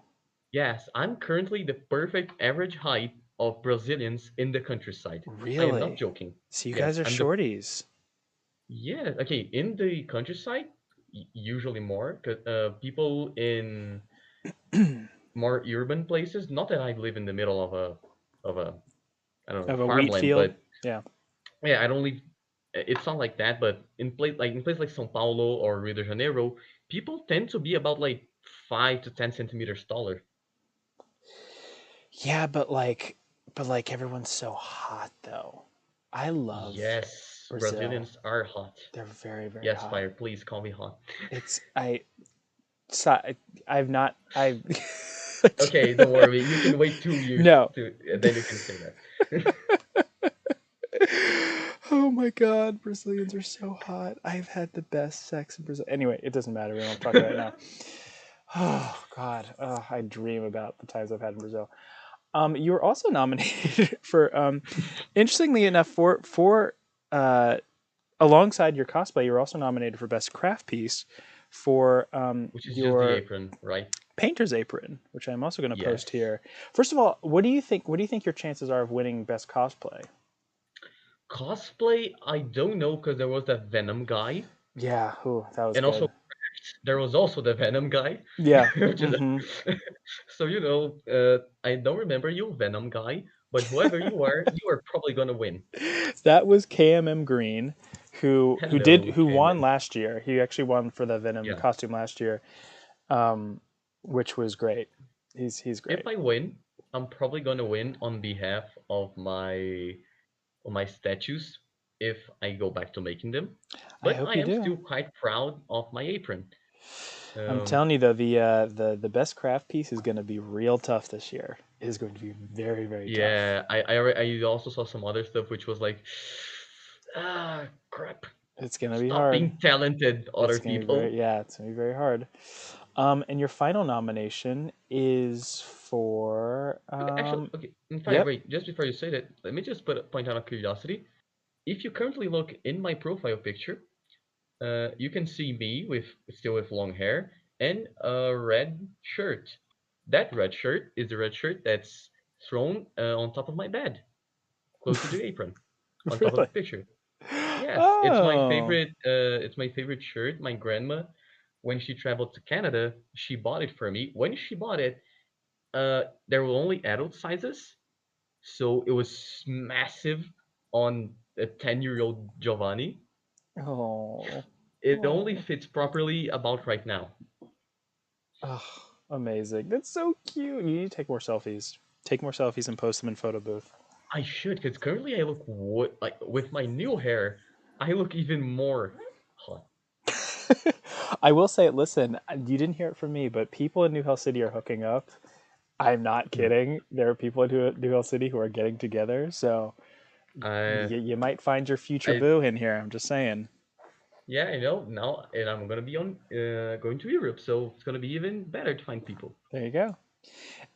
Yes, I'm currently the perfect average height of Brazilians in the countryside. I am not Really? joking. So you guys Yes, are I'm the. shorties. Yeah, okay. In the countryside, usually more, 'cause people in more urban places. Not that I live in the middle of a I don't know Of a wheat farmland, field? but Yeah. yeah, I don't live. It's not like that, but in place like São Paulo or Rio de Janeiro, people tend to be about like 5 to 10 centimeters taller. Yeah, but like everyone's so hot though. I love Yes, Brazil. Brazilians are hot. They're very, very Yes, hot. fire, please call me hot. It's I so, I've not I Okay, don't worry. You can wait 2 years no. to then you can say that. Oh my god, Brazilians are so hot. I've had the best sex in Brazil. Anyway, it doesn't matter. We don't talk about it now. Oh god, I dream about the times I've had in Brazil. You were also nominated for, interestingly enough, for uh, alongside your cosplay, you were also nominated for best craft piece for Which is just the your apron, right? painter's apron, which I'm also going to Yes. post here. First of all, what do you think? What do you think your chances are of winning best cosplay? Cosplay, I don't know because there was that Venom guy, Yeah, ooh, that was and also good. there was also the Venom guy, Yeah. which is Hmm. so I don't remember you, Venom guy, but whoever you are probably gonna win. That was KMM Green, Hello, who won Cameron. last year. He actually won for the Venom Yeah, costume last year, which was great. He's if great. I win, I'm probably gonna win on behalf of my statues if I go back to making them. I But hope I you am do. still quite proud of my apron. I'm Um, telling you though, the best craft piece is going to be real tough this year. It is going to be very very tough. yeah, I also saw some other stuff which was like, ah, crap. It's going to be Stop hard. being talented, other It's going to be very people. yeah. It's going to be very hard. And your final nomination is for Okay, actually, okay. In fact, yep. wait. Just before you say that, let me just point out a curiosity. If you currently look in my profile picture, you can see me with still with long hair and a red shirt. That red shirt is the red shirt that's thrown on top of my bed, close to the apron, on top of Really? the picture. Yes, it's my Oh. favorite. It's my favorite shirt. My grandma, when she traveled to Canada, she bought it for me. When she bought it, there were only adult sizes, so it was massive on a 10-year-old Giovanni. Oh. It only Oh. fits properly about right now. Oh, amazing. That's so cute. You need to take more selfies. Take more selfies and post them in photo booth. I should, because currently I look like with my new hair, I look even more hot. I will say, listen, you didn't hear it from me, but people in New Hell City are hooking up. I'm not Hmm. kidding. There are people in New Hell City who are getting together. So Uh, you might find your future I boo in here. I'm just saying. yeah, I know now, and I'm gonna be on going to Europe, so it's gonna be even better to find people. There you go.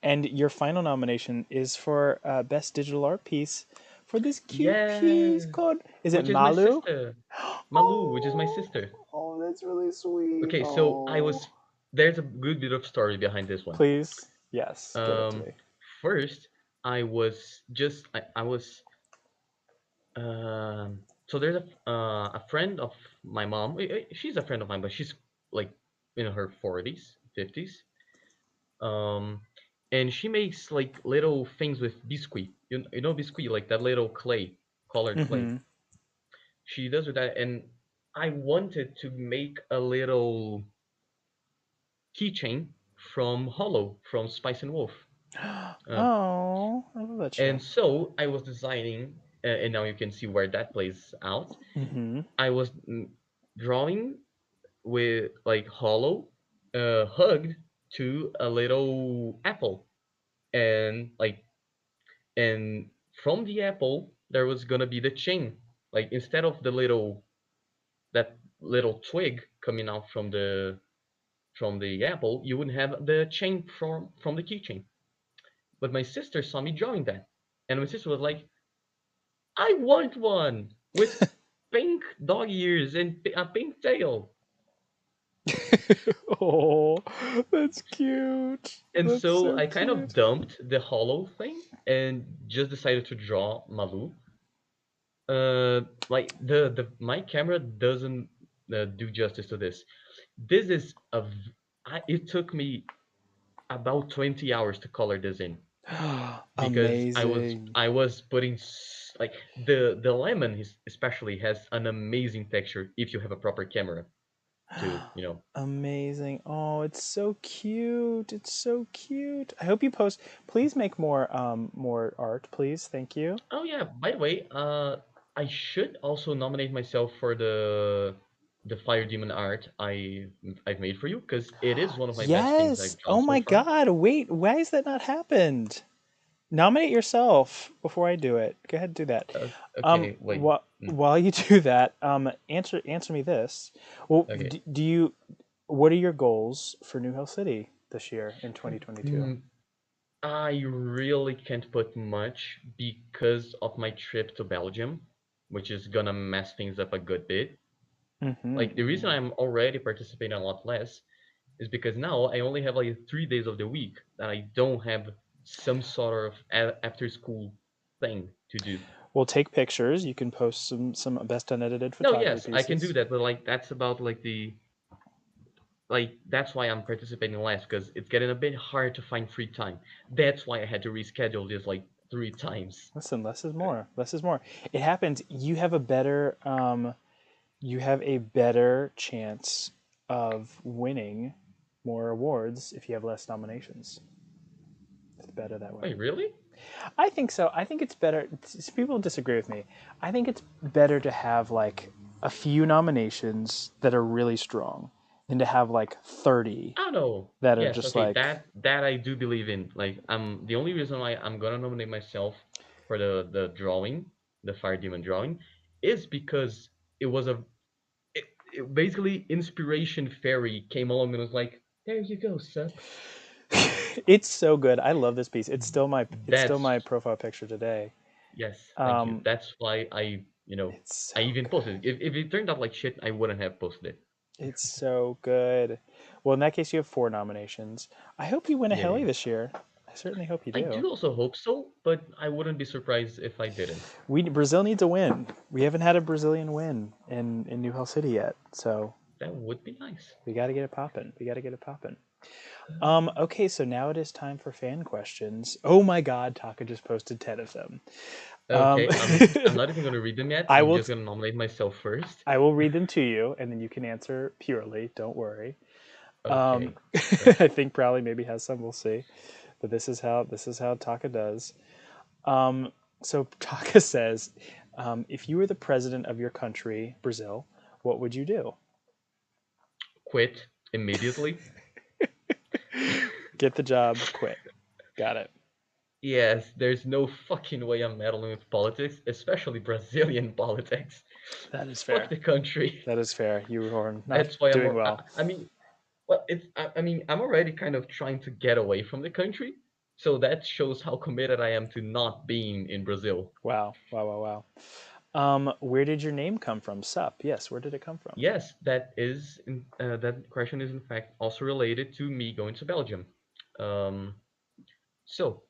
And your final nomination is for best digital art piece for this cute piece Yeah, called. Is it which is my Malu? sister, Malu, which is my Oh, sister. oh, that's really sweet. Okay, so Oh, there's a good bit of story behind this one. please, yes, give it to Um, me. First, I was so there's a friend of my mom. She's a friend of mine, but she's like in her 40s, 50s. Um, and she makes like little things with biscuit. You know biscuit, like that little clay, colored clay. Mm-hmm. She does with that, and I wanted to make a little keychain from Hollow from Spice and Wolf. Um, Oh, I love that and show. so I was designing, and now you can see where that plays out. Mm-hmm. I was drawing with like Hollow hugged to a little apple, and and from the apple there was gonna be the chain. Like instead of that little twig coming out from the apple, you would have the chain from the keychain. But my sister saw me drawing that, and my sister was like, "I want one with pink dog ears and a pink tail." Oh, that's cute. And That's so so I kind of cute. dumped the hollow thing and just decided to draw Malu. Like the my camera doesn't do justice to this. This is it took me about 20 hours to color this in because Amazing. I was putting like the lemon especially has an amazing texture if you have a proper camera to Amazing. Oh, it's so cute. It's so cute. I hope you post. Please make more art, please. Thank you. Oh yeah, by the way, I should also nominate myself for the Fire Demon art I've made for you because it is one of my best things Yes. I've Oh drawn so my far. God. Wait, why has that not happened? Nominate yourself before I do it. Go ahead and do that. Okay, wait. While you do that, answer me this. Well, Okay. do you? What are your goals for New Hill City this year in 2022? I really can't put much because of my trip to Belgium, which is gonna mess things up a good bit. Like the reason Mm-hmm. I'm already participating a lot less is because now I only have like 3 days of the week that I don't have some sort of after school thing to do. We'll take pictures. You can post some best unedited No, photography yes, I can do pieces. that, but like that's about like that's why I'm participating less because it's getting a bit hard to find free time. That's why I had to reschedule this like 3 times. Listen, less is more. Less is more. It happens. You have a better chance of winning more awards if you have less nominations. It's better that way. Wait, really? I think so. I think it's better. People disagree with me. I think it's better to have like a few nominations that are really strong than to have like 30 I don't know. that are Yes, just okay, like, that I do believe in. Like, I'm the only reason why I'm gonna nominate myself for the drawing, the Fire Demon drawing, is because it was basically inspiration fairy came along and was like, there you go, Sup. it's so good. I love this piece. It's still That's my profile picture today. yes, thank you. Um, That's why it's I so even posted good. it. If it turned out like shit, I wouldn't have posted it. It's so good. Well, in that case, you have four nominations. I hope you win a heli Yay. this year. I certainly hope you I do. do also hope so, but I wouldn't be surprised if I didn't. Brazil needs a win. We haven't had a Brazilian win in New Hell City yet, so That would be nice. we got to get it popping. We got to get it popping. Okay, so now it is time for fan questions. Oh my God, Taka just posted 10 of them. Um, Okay, I'm not even gonna read them yet. I I'm will just gonna nominate myself first. I will read them to you, and then you can answer purely. Don't worry. Okay, I great. think Prowley maybe has some. We'll see. But this is how Taka does. So Taka says, if you were the president of your country, Brazil, what would you do? Quit immediately. Get the job, quit. Got it. Yes, there's no fucking way I'm meddling with politics, especially Brazilian politics. That is Fuck fair. the country. That is fair. You are not That's why doing well. I mean, well, I mean, I'm already kind of trying to get away from the country, so that shows how committed I am to not being in Brazil. Wow. Wow. Wow. Wow. Where did your name come from? Sup. Yes. Where did it come from? Yes, that question is in fact also related to me going to Belgium. Um, so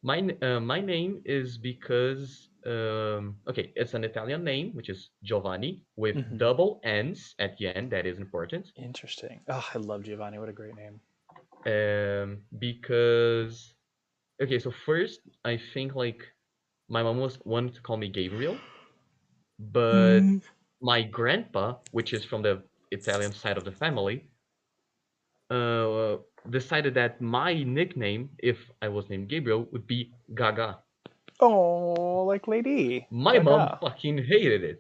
my name is because okay, it's an Italian name which is Giovanni with Hmm. double N's at the end. That is important. Interesting. Oh, I love Giovanni. What a great name. Because okay, so first I think like my mom was wanted to call me Gabriel, but Mm. my grandpa, which is from the Italian side of the family, uh, decided that my nickname, if I was named Gabriel, would be Gaga. Oh, like Lady My mom Gaga. fucking hated it.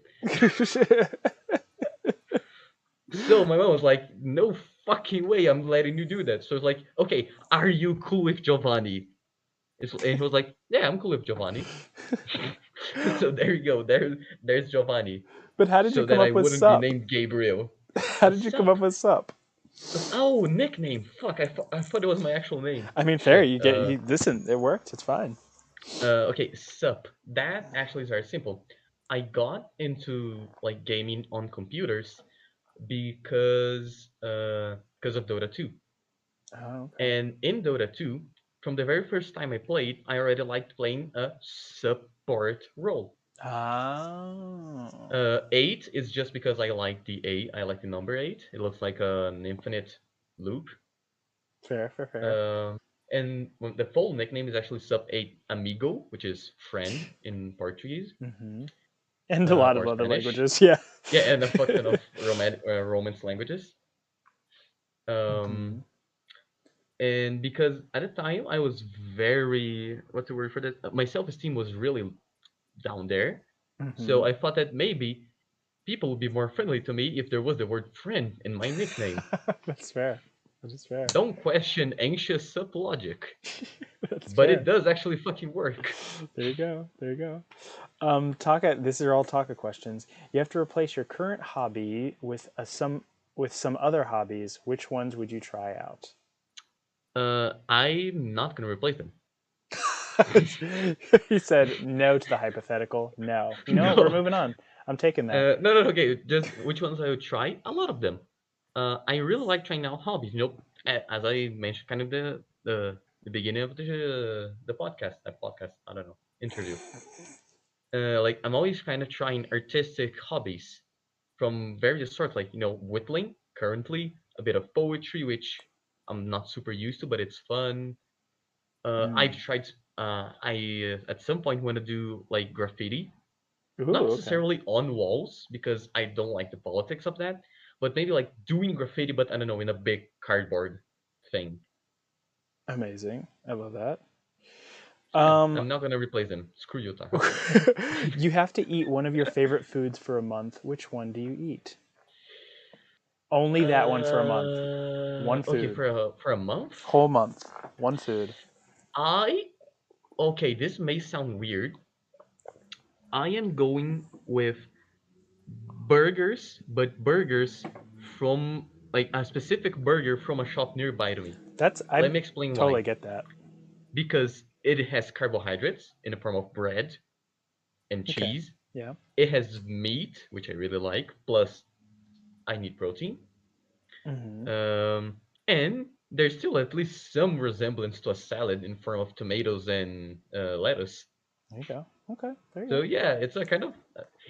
So my mom was like, no fucking way I'm letting you do that. So it's like, okay, are you cool with Giovanni? And he was like, yeah, I'm cool with Giovanni. So there you go. There's Giovanni. But how did you So come that I up with wouldn't be Sup? named Gabriel. How did you come up Sup. with Sup? Oh, nickname. Fuck, I thought it was my actual name. I mean, fair. Shit. You get you listen. It worked. It's fine. Okay, Sup. That actually is very simple. I got into like gaming on computers because of Dota 2. Oh, okay. And in Dota 2, from the very first time I played, I already liked playing a support role. Oh, 8 is just because I like the 8. I like the number 8. It looks like an infinite loop. fair, fair, fair. Um, and the full nickname is actually Sub 8 Amigo, which is friend in Portuguese Hmm. And a lot of or other Spanish. languages. Yeah. Yeah, and a fuck ton of Romance languages. Hmm. Um, and because at the time I was very what's the word for that? My self-esteem was really down there. So Hmm. I thought that maybe people would be more friendly to me if there was the word friend in my nickname. That's fair. That is fair. Don't question anxious sub logic, That's but it fair. does actually fucking work. There you go. There you go. Taka. This are all Taka questions. You have to replace your current hobby with some other hobbies. Which ones would you try out? I'm not gonna replace them. He said no to the hypothetical. No. You know what? We're No. moving on. I'm taking that. No, no, no, okay. Just which ones I would try? A lot of them. I really like trying out hobbies. As I mentioned, kind of the beginning of the podcast, that podcast. I don't know, interview. Like I'm always kind of trying artistic hobbies from various sorts, like whittling. Currently, a bit of poetry, which I'm not super used to, but it's fun. I've Mm. tried. I at some point want to do like graffiti, not Ooh, okay. necessarily on walls because I don't like the politics of that, but maybe like doing graffiti, but I don't know, in a big cardboard thing. Amazing. I love that. So yeah, Um, I'm not gonna replace them. Screw you, Taha. you have to eat one of your favorite foods for a month. Which one do you eat? Only that one for a month. One Okay, food. for a month, Whole month. One food. I okay. This may sound weird. I am going with burgers, but burgers from like a specific burger from a shop nearby to me. That's I Let me explain why. totally get that. Because it has carbohydrates in the form of bread and Okay. cheese. Yeah. It has meat, which I really like, plus I need protein. Mm-hmm. And there's still at least some resemblance to a salad in form of tomatoes and lettuce. There you go. Okay. There you So go. yeah,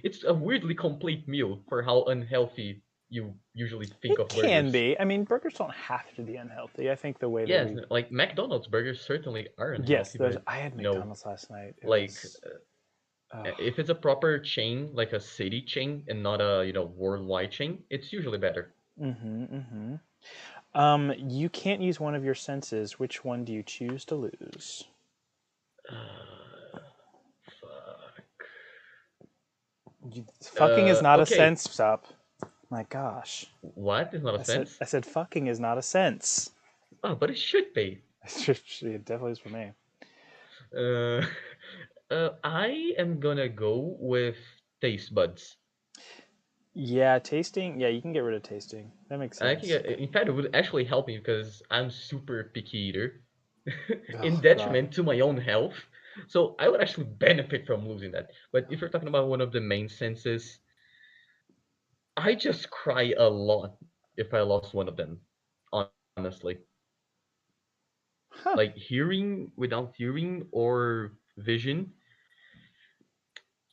it's a weirdly complete meal for how unhealthy you usually think It of can burgers. be. I mean, burgers don't have to be unhealthy. I think the way that Yes, we, like McDonald's burgers certainly are yes, unhealthy, there's. but I had you know, McDonald's last night. It like was. Oh. if it's a proper chain, like a city chain, and not a worldwide chain, it's usually better. Mm-hmm. Mm-hmm. You can't use one of your senses. Which one do you choose to lose? Uh, fuck. Fucking is not a Okay. sense, Sup. My gosh. What is not a sense? I said fucking is not a sense. Oh, but it should be. It definitely is for me. Uh, I am gonna go with taste buds. Yeah, tasting. Yeah, you can get rid of tasting. That makes I think, sense. in fact, it would actually help me because I'm super picky eater, in Oh God. detriment to my own health. So I would actually benefit from losing that. But if you're talking about one of the main senses, I just cry a lot if I lost one of them. Honestly, Huh. like hearing without hearing or vision,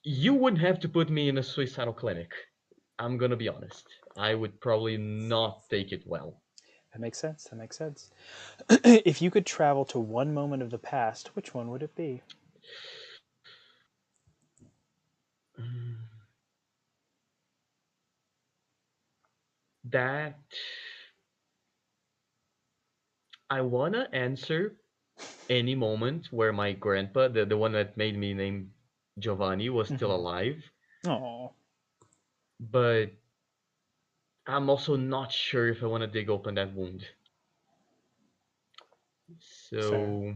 you wouldn't have to put me in a suicidal clinic. I'm gonna be honest. I would probably not take it well. That makes sense. That makes sense. If you could travel to one moment of the past, which one would it be? That I wanna answer any moment where my grandpa, the one that made me name Giovanni, was still Mm-hmm. alive. Oh, But I'm also not sure if I want to dig open that wound. fair. So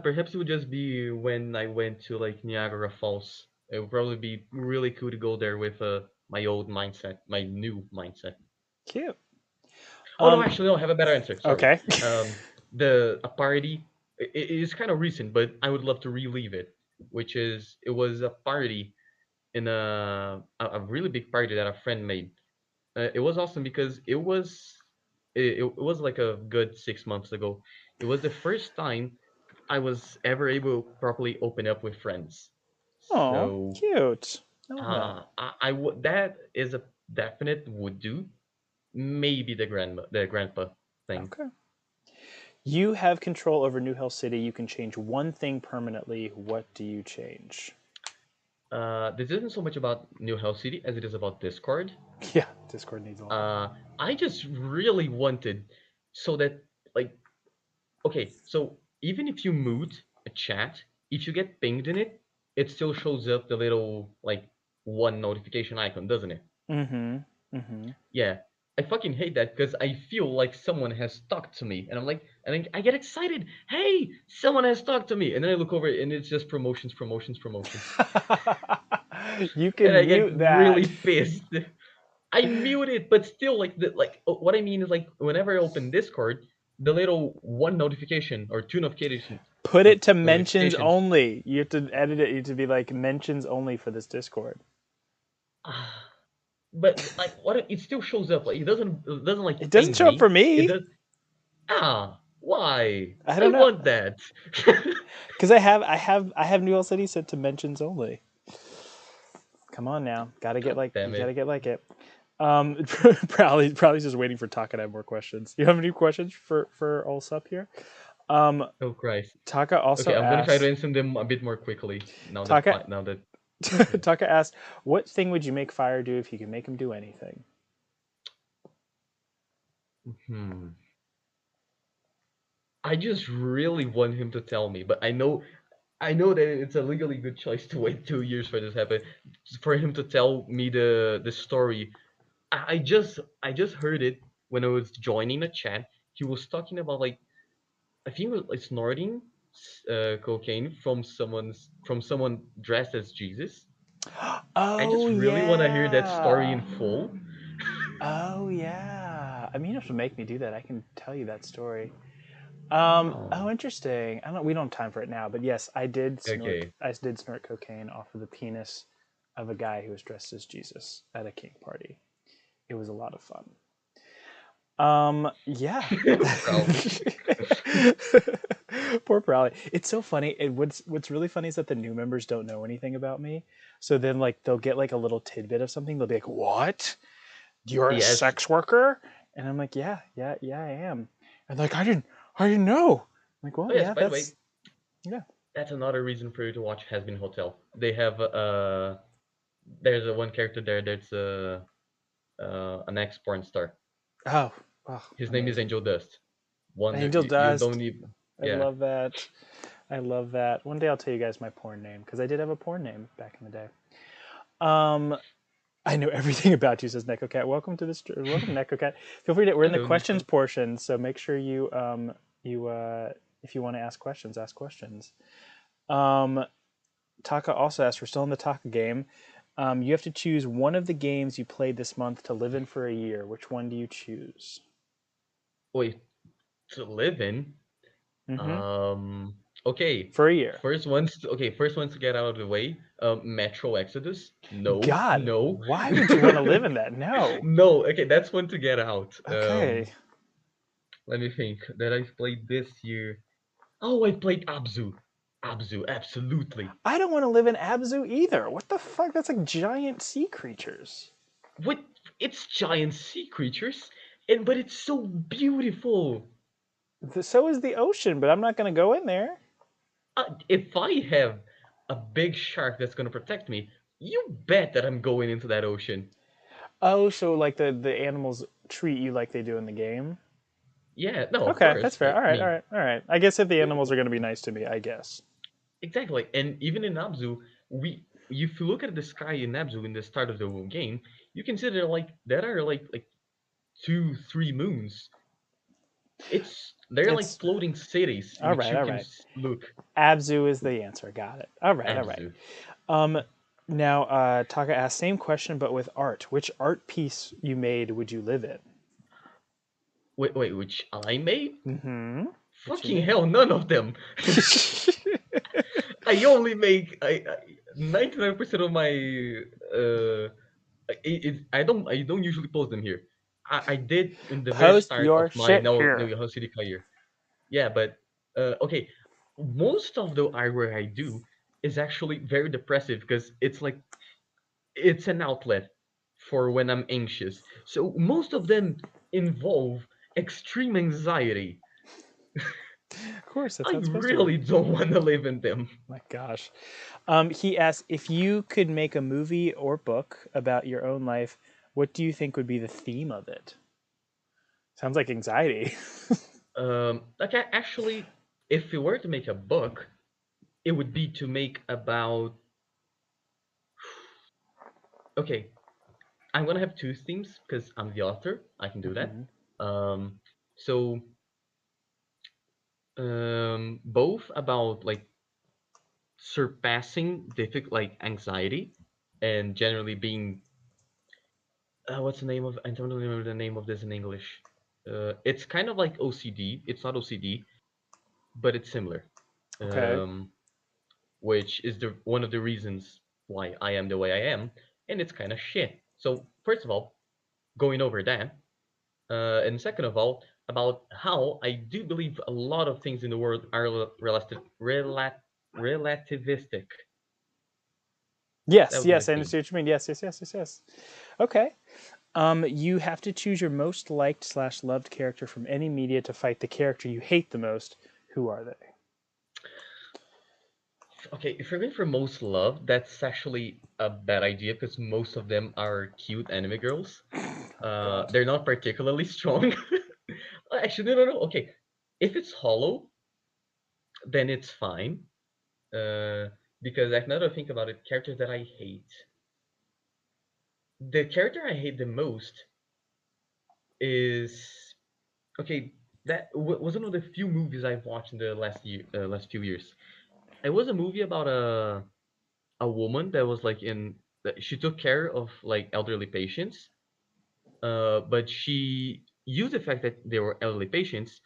perhaps it would just be when I went to like Niagara Falls. It would probably be really cool to go there with my old mindset, my new mindset. Cute. Oh no, Um. actually, no, I have a better answer. Sorry. Okay. The a party. It is kind of recent, but I would love to relive it. Which is, it was a party in a really big party that a friend made. It was awesome because it was like a good 6 months ago. It was the first time I was ever able to properly open up with friends. Oh, So cute. I love that. I would, that is a definite would do. Maybe the grandpa thing. Okay. You have control over New Hill City. You can change one thing permanently. What do you change? This isn't so much about New Hell City as it is about Discord. Yeah, Discord needs a lot. Uh, I just really wanted so that, like, okay, so even if you mute a chat, if you get pinged in it, it still shows up the little like one notification icon, doesn't it? Mm-hmm. Mm-hmm. Yeah. I fucking hate that because I feel like someone has talked to me, and I'm like, and I get excited. Hey, someone has talked to me, and then I look over it, and it's just promotions, promotions, promotions, You and can I get mute really that. pissed. I mute it, but still, like what I mean is like whenever I open Discord, the little one notification or two notification Put it to mentions notifications. only. You have to edit it. You have to be like mentions only for this Discord. Ah, but like, what it still shows up. Like, it doesn't like It doesn't thank show up for me. It me. does. Why? I I don't know, want that. because I have New York City set to mentions only. Come on now, gotta get God like damn you it. gotta get like it. Probably just waiting for Taka to have more questions. You have any questions for all Supp here? Um, Oh Christ. Taka also Okay, I'm gonna try to asks. answer them a bit more quickly now that Taka now that Taka asks, what thing would you make Fire do if you could make him do anything? hmm. I just really want him to tell me, but I know that it's a legally good choice to wait 2 years for this to happen. For him to tell me the story. I just heard it when I was joining the chat. He was talking about like I think it was like snorting cocaine from someone dressed as Jesus. I Oh just really want to hear that story yeah. in full. Oh yeah. I mean, you don't have to make me do that. I can tell you that story. Oh, Oh, interesting. I don't. We don't have time for it now, but yes, I did snort. okay. I did snort cocaine off of the penis of a guy who was dressed as Jesus at a kink party. It was a lot of fun. Yeah. Probably. Poor Prowley. It's so funny. What's really funny is that the new members don't know anything about me. So then like they'll get like a little tidbit of something. They'll be like, "What? You're a Yes. sex worker?" And I'm like, "Yeah, yeah, yeah, I am." And like, I didn't know." I'm like, well, Oh yes. yeah, By the way, yeah. that's another reason for you to watch Has Been Hotel. They have there's a one character there that's an ex porn star. Oh, oh, His name is amazing. Angel Dust. Wonder Angel you don't Dust. even. I Yeah. love that. I love that. One day I'll tell you guys my porn name because I did have a porn name back in the day. Um, I know everything about you, says NecoCat. Welcome to this. Welcome, NecoCat. Feel free to. We're in the Hello, questions Nico. portion, so make sure you if you want to ask questions, ask questions. Um, Taka also asks. We're still in the Taka game. You have to choose one of the games you played this month to live in for a year. Which one do you choose? Wait, to live in. Mm-hmm. Um. Okay. For a year. First ones to get out of the way. Metro Exodus. No. God, No. why would you want to live in that? No. No. Okay, that's one to get out. Okay. Let me think. That I played this year. Oh, I played Abzu. Abzu, absolutely. I don't want to live in Abzu either. What the fuck? That's like giant sea creatures. What? It's giant sea creatures, but it's so beautiful. So is the ocean, but I'm not going to go in there. If I have a big shark that's gonna protect me, you bet that I'm going into that ocean. Oh, so like the animals treat you like they do in the game? Yeah, no, of Okay, that's course. fair. Like, All I right, all mean, right, all right. I guess if the w- animals are going to be nice to me, I guess. exactly. And even in Abzu, we if you look at the sky in Abzu in the start of the game, you consider like there are like 2, 3 moons. They're like It's floating cities all which right, you all can right. look. Abzu is the answer. Got it. All right, all right. Abzu. Um, now Taka asked same question but with art. Which art piece you made would you live in? Wait, which I made? Mm-hmm. Which you Fucking made. hell, none of them. I only make 99% of my uh I don't usually post them here. I did in the very Post start of your my shit No here. City career. Yeah, but okay, most of the eyewear I do is actually very depressive because it's an outlet for when I'm anxious. So most of them involve extreme anxiety. Of course, that's I how it's supposed to really work. don't want to live in them. My gosh. He asked if you could make a movie or book about your own life, what do you think would be the theme of it? Sounds like anxiety. Actually, if we were to make a book, it would be to make about. Okay, I'm gonna have two themes because I'm the author. I can do that. Mhm. So both about like surpassing difficult like anxiety and generally being what's the name of I don't remember the name of this in English. It's kind of like OCD. It's not OCD, but it's similar. Okay. Um, which is the one of the reasons why I am the way I am, and it's kind of shit. So first of all, going over that, and second of all, about how I do believe a lot of things in the world are relativistic. That Yes, was my yes, I theme. understand what you mean. Yes, yes, yes, yes, yes. Okay. You have to choose your most liked slash loved character from any media to fight the character you hate the most. Who are they? Okay, if you're going for most love, that's actually a bad idea because most of them are cute anime girls. Oh God. They're not particularly strong. Actually, no, no, no. Okay, if it's Hollow, then it's fine. Uh, because like now that I think about it, characters that I hate. The character I hate the most is okay. That was one of the few movies I've watched in the last few years. It was a movie about a woman that was like in that she took care of like elderly patients, but she used the fact that they were elderly patients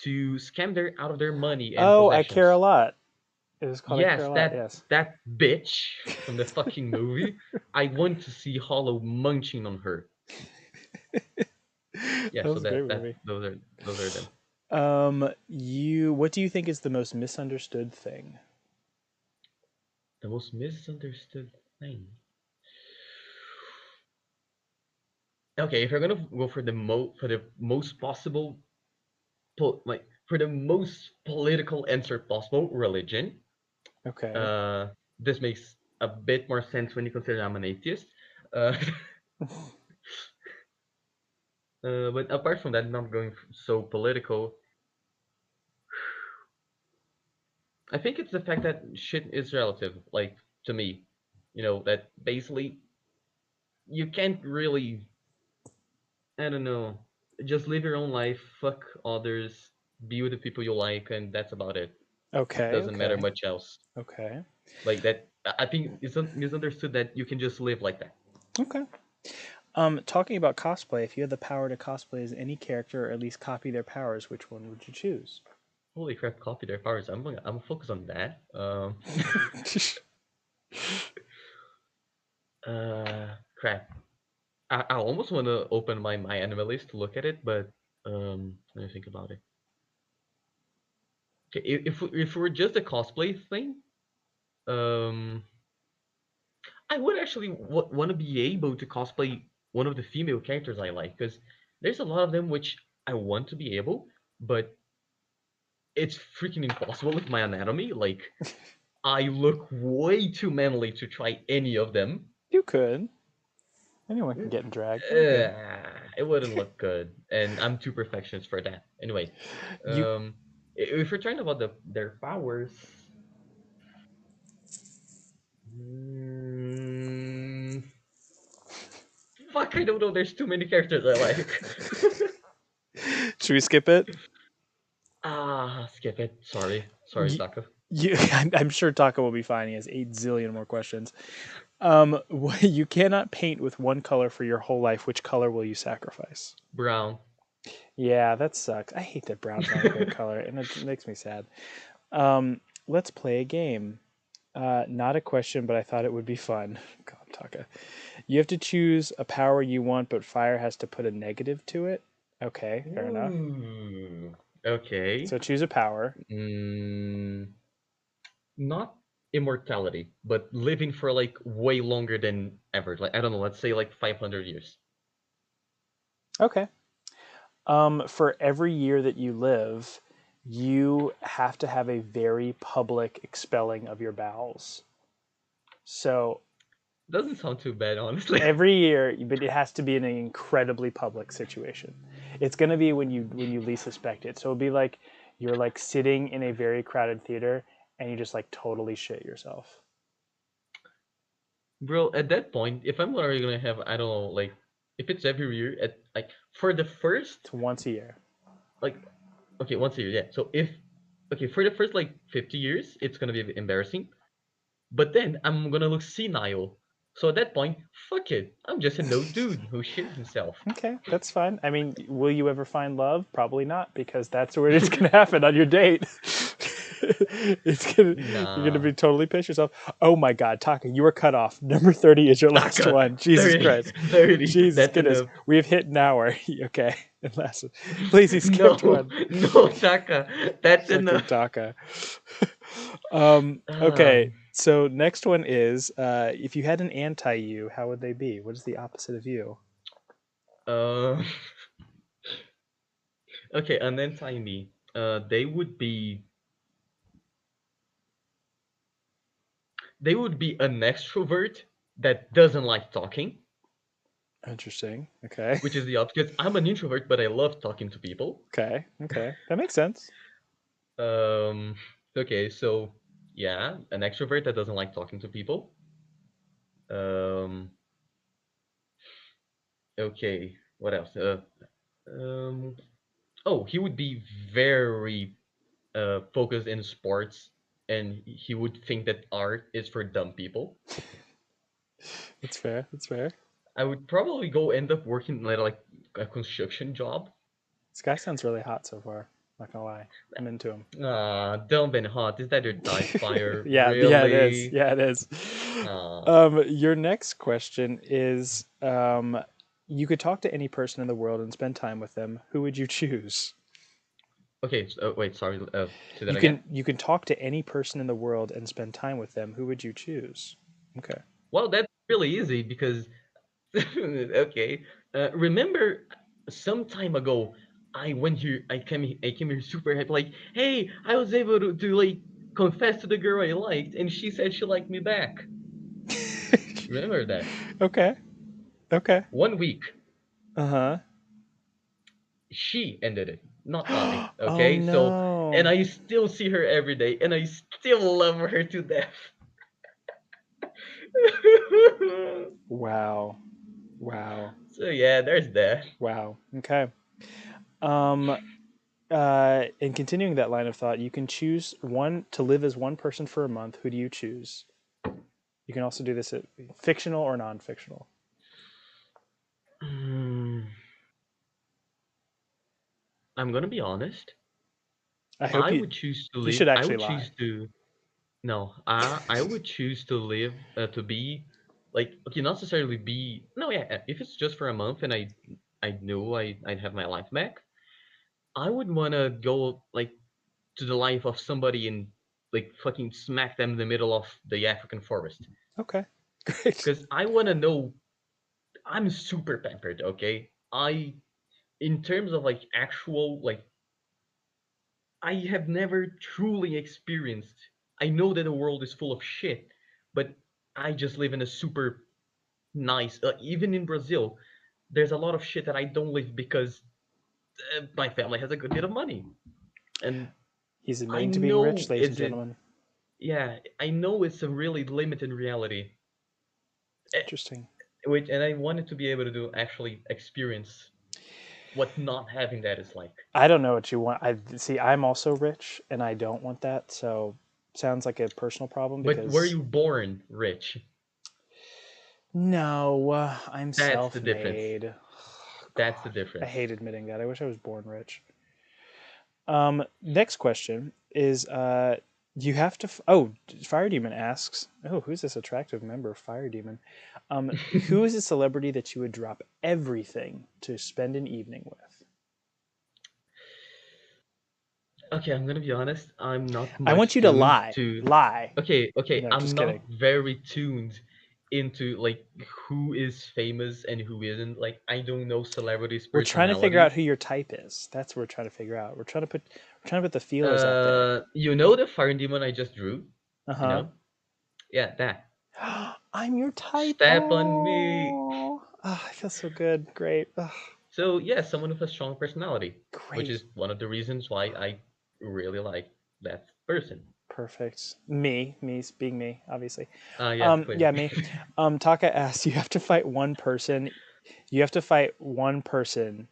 to scam their out of their money and Oh, I care a possessions. lot. It was called I care Yes, a lot. that Yes. that bitch from the fucking movie. I want to see Hollow munching on her. That Yeah, so was a great that movie. those are them. You. What do you think is the most misunderstood thing? The most misunderstood thing. Okay, if you're gonna go for the most possible like for the most political answer possible, religion. Okay. Uh, this makes a bit more sense when you consider I'm an atheist. Uh, but apart from that, not going so political. I think it's the fact that shit is relative. Like to me, that basically you can't really. I don't know. Just live your own life. Fuck others. Be with the people you like, and that's about it. Okay. Doesn't matter Okay. much else. Okay. Like that. I think it's misunderstood that you can just live like that. Okay. Talking about cosplay, if you had the power to cosplay as any character or at least copy their powers, which one would you choose? Holy crap! Copy their powers. I'm focused on that. Crap. I almost want to open my anime list to look at it, but let me think about it. Okay, if we're just a cosplay thing, um, I would actually want to be able to cosplay one of the female characters I like because there's a lot of them which I want to be able, but it's freaking impossible with my anatomy. Like I look way too manly to try any of them. You could. Anyone can get in drag. You're good. It wouldn't look good, and I'm too perfectionist for that. Anyway, You if we're talking about their powers, mm, fuck, I don't know. There's too many characters I like. should we skip it? Skip it. Sorry, You, Taka. I'm sure Taka will be fine. He has 8 zillion more questions. You cannot paint with one color for your whole life. Which color will you sacrifice? Brown. Yeah, that sucks. I hate that brown's not a great color, and it makes me sad. Let's play a game. Not a question, but I thought it would be fun. God, Taka. You have to choose a power you want, but fire has to put a negative to it. Okay, fair enough. Ooh. Okay. So choose a power. Mm, not immortality, but living for like way longer than ever. Like I don't know. Let's say like 500 years. Okay. For every year that you live, you have to have a very public expelling of your bowels. So Doesn't sound too bad, honestly. every year, but it has to be in an incredibly public situation. It's going to be when you least suspect it. So it'll be like you're like sitting in a very crowded theater and you just like totally shit yourself. Bro, at that point, if I'm already gonna have, I don't know, like, if it's every year, at like for the first, It's once a year. like, okay, once a year, yeah. So if, okay, for the first like 50 years, it's gonna be embarrassing. But then I'm gonna look senile. So at that point, fuck it. I'm just a node dude who shits himself. Okay, that's fine. I mean, will you ever find love? Probably not, because that's where it's going to happen on your date. You're gonna Nah. be totally pissed yourself. Oh my God, Taka, you were cut off. Number 30 is your last Taka, one. Jesus 30, Christ, 30. Jesus That's goodness, enough. we have hit an hour. Okay, and last, please, he skipped No, one. no, Taka. That's Fucking enough. Taka. Um, Okay, so next one is if you had an anti you, how would they be? What is the opposite of you? uh, okay, and then tiny. They would be an extrovert that doesn't like talking, Interesting. Okay. which is the opposite. I'm an introvert, but I love talking to people. Okay. Okay. That makes sense. Um, okay, so yeah, an extrovert that doesn't like talking to people. Um, okay, what else? Um, oh, he would be very focused in sports, and he would think that art is for dumb people. That's fair. That's fair. I would probably go end up working at like a construction job. This guy sounds really hot so far. Not gonna lie. I'm into him. Ah, dumb and hot. Is that your type, Fire? Yeah, yeah, it is. Really? Yeah, it is. Ah. Your next question is you could talk to any person in the world and spend time with them. Who would you choose? Okay. So, wait. Sorry. Say that You again. can talk to any person in the world and spend time with them. Who would you choose? Okay. Well, that's really easy because okay. Remember, some time ago, I went here. I came here super happy. Like, hey, I was able to like confess to the girl I liked, and she said she liked me back. Remember that? Okay. Okay. 1 week. Uh She ended it, not I. huh. Oh Okay, so and no. I still see her every day, and I still love her to death. Wow. Wow. So yeah, there's that. Wow. Okay. Um, and continuing that line of thought, you can choose one to live as one person for a month. Who do you choose? You can also do this at fictional or non-fictional. Mm, I'm gonna be honest. I hope I you would choose to you live. should I actually would lie. choose to no. I would choose to live to be like okay, not necessarily be no. Yeah, if it's just for a month and I knew I'd have my life back, I would wanna go like to the life of somebody and like fucking smack them in the middle of the African forest. Okay, great. Because I want to know. I'm super pampered. Okay, in terms of like actual like I have never truly experienced. I know that the world is full of shit, but I just live in a super nice. Even in Brazil, there's a lot of shit that I don't live because my family has a good bit of money, and He's I admitting to being rich, know ladies and it's a gentlemen. yeah. I know it's a really limited reality. Eh, Interesting. which and I wanted to be able to do actually experience what not having that is like. I don't know what you want. I see. I'm also rich, and I don't want that. So, sounds like a personal problem But were because you born rich? no, I'm That's the difference. self-made. That's the God, I difference. hate admitting that. I wish I was born rich. Next question is you have to. Oh, Fire Demon asks, oh, who's this attractive member of Fire Demon? Who is a celebrity that you would drop everything to spend an evening with? Okay, I'm gonna be honest. I'm not I want much you to tuned lie. to. Lie. Okay, okay. No, I'm just kidding. not very tuned into like who is famous and who isn't. Like I don't know celebrities' We're trying to figure out personalities. who your type is. That's what we're trying to figure out. We're trying to put the feelers out there. You know the fire demon I just drew. Uh You huh. know, yeah, that. I'm your type. Step on me. Oh, I feel so good. Great. Oh, So yeah, someone with a strong personality, which great. is one of the reasons why I really like that person. Perfect. Me, being me, obviously. Yes, Yeah, clearly. me. Taka asks, you have to fight one person. You have to fight one person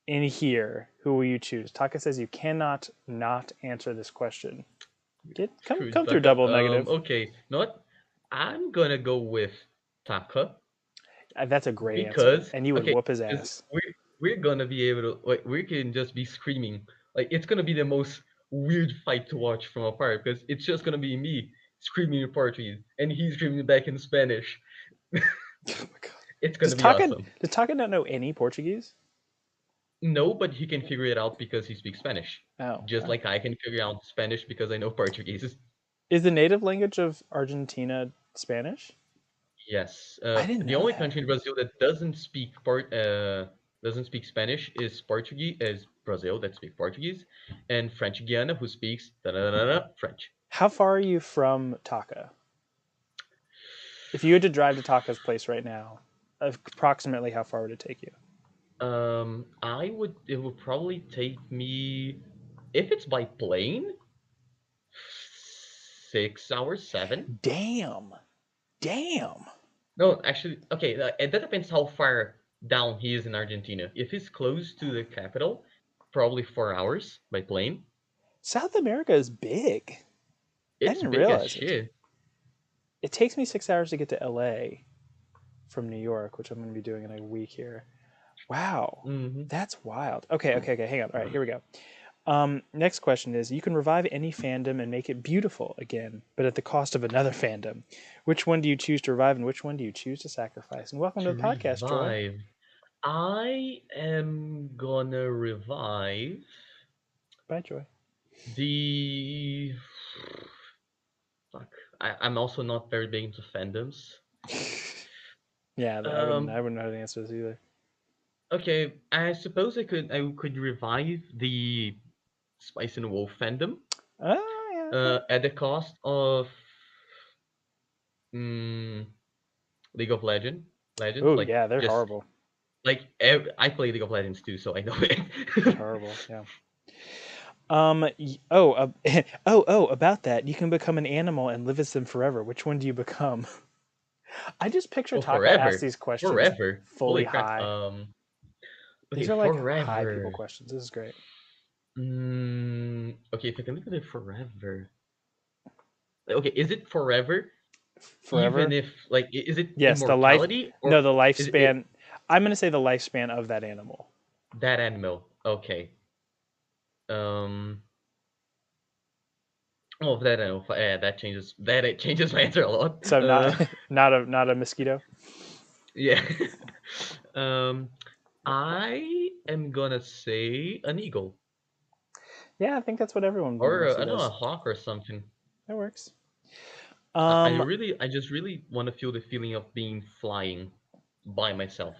in here. Who will you choose? Taka says you cannot not answer this question. Screws Come through back up. double negative. Okay, you know what? I'm gonna go with. Taka, That's a great answer, because and you would okay, whoop his because ass. we're gonna be able to like we can just be screaming like it's gonna be the most weird fight to watch from afar because it's just gonna be me screaming in Portuguese and he's screaming back in Spanish. Oh my god. It's Does gonna be Taka awesome. does Taka not know any Portuguese? No, but he can figure it out because he speaks Spanish. Oh, Just okay. like I can figure out Spanish because I know Portuguese. Is the native language of Argentina Spanish? Yes. I didn't The know only that. country in Brazil that doesn't speak Spanish is Portuguese is Brazil that speaks Portuguese, and French Guiana who speaks French. How far are you from Taka? If you had to drive to Taka's place right now, approximately how far would it take you? It would probably take me if it's by plane, 6 hours, seven. Damn. Damn. No, actually, okay, that depends how far down he is in Argentina. If he's close to the capital, probably 4 hours by plane. South America is big. I It's didn't big as realize it. shit. It takes me 6 hours to get to LA from New York, which I'm going to be doing in a week here. Wow. Hmm. That's wild. Okay, okay, okay. Hang on. All right, here we go. Next question is: you can revive any fandom and make it beautiful again, but at the cost of another fandom. Which one do you choose to revive, and which one do you choose to sacrifice? And welcome to To the podcast, Joy. revive, I am gonna revive Bye, Joy. the. Fuck. I'm also not very big into fandoms. Yeah, I wouldn't. Um. I wouldn't know how to answer this either. Okay. I suppose I could revive the Spice and Wolf fandom. Oh yeah. Okay. At the cost of mm, Legends, Oh like yeah, they're just horrible. like I play League of Legends too, so I know They're it. horrible. Yeah. Oh. Oh. About that, you can become an animal and live as them forever. Which one do you become? I just picture Oh, Taka ask forever, these questions forever. fully Holy crap. high. These Okay, are like high people forever. questions. This is great. Okay, if I can look at it forever. Okay, is it forever? Even Forever. if like, is it Yes, the life. immortality or No, the is it lifespan. I'm gonna say the lifespan of that animal. that animal? Okay. Um. Oh, that animal. Yeah, that changes. That it changes my answer a lot. So not not a mosquito. Yeah. um. I am gonna say an eagle Yeah, I think that's what everyone or mostly I don't know, a does. hawk or something. That works. I Um, really, I just really want to feel the feeling of being flying by myself.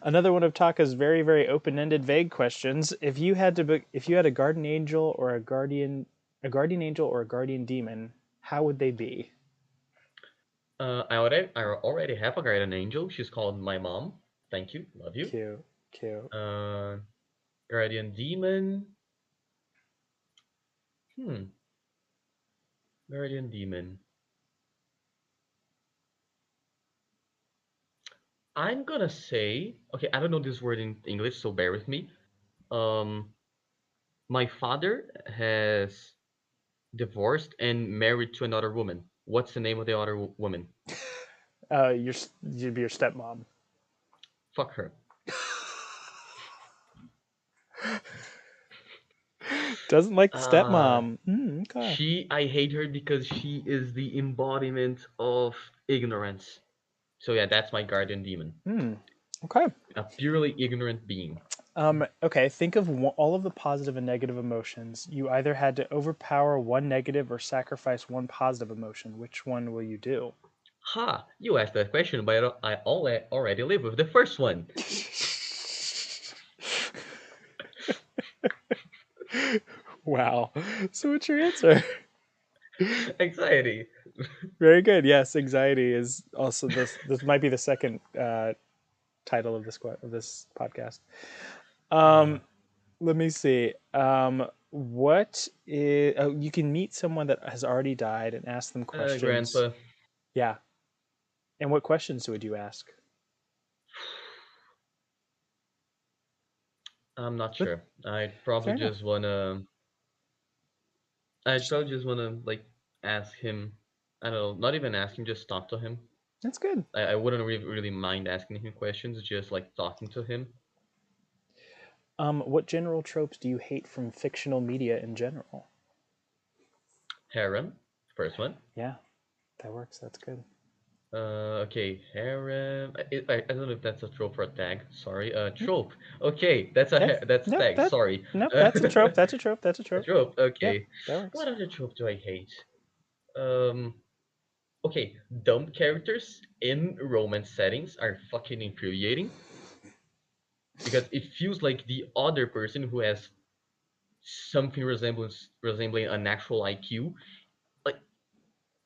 Another one of Taka's very open-ended, vague questions. If you had a guardian angel or a guardian angel or a guardian demon, how would they be? I already have a guardian angel. She's called my mom. Thank you, love you. Cute, cute. Uh, guardian demon. Hmm, guardian demon. I'm gonna say, okay, I don't know this word in English, so bear with me. Um, my father has divorced and married to another woman. What's the name of the other woman? You'd be your stepmom. Fuck her. Doesn't like the Uh, stepmom. Okay. I hate her because she is the embodiment of ignorance. So yeah, that's my guardian demon. Okay. A purely ignorant being. Okay. Think of all of the positive and negative emotions. You either had to overpower one negative or sacrifice one positive emotion. Which one will you do? Ha! You asked that question, but already live with the first one. Wow. So what's your answer? Anxiety. Very good. Yes, anxiety is also this. This might be the second title of this podcast. Uh, Let me see. What is? Oh, you can meet someone that has already died and ask them questions. grandpa. Yeah. And what questions would you ask? I'm not But sure. fair enough. I'd probably just wanna like ask him. I don't know, not even asking, just talk to him. That's good. I wouldn't really mind asking him questions, just like talking to him. What general tropes do you hate from fictional media in general? Harem, first one. Yeah, that works. That's good. Okay, harem. I don't know if that's a trope or a tag. Sorry. Trope. Okay, that's a Yeah. that's a Nope. tag. Sorry. Nope. That's a trope. That's a trope. That's a A trope. trope. Yep. Okay. That works. What other trope do I hate? Um. Okay, dumb characters in romance settings are fucking infuriating because it feels like the other person who has something resembling an actual IQ, like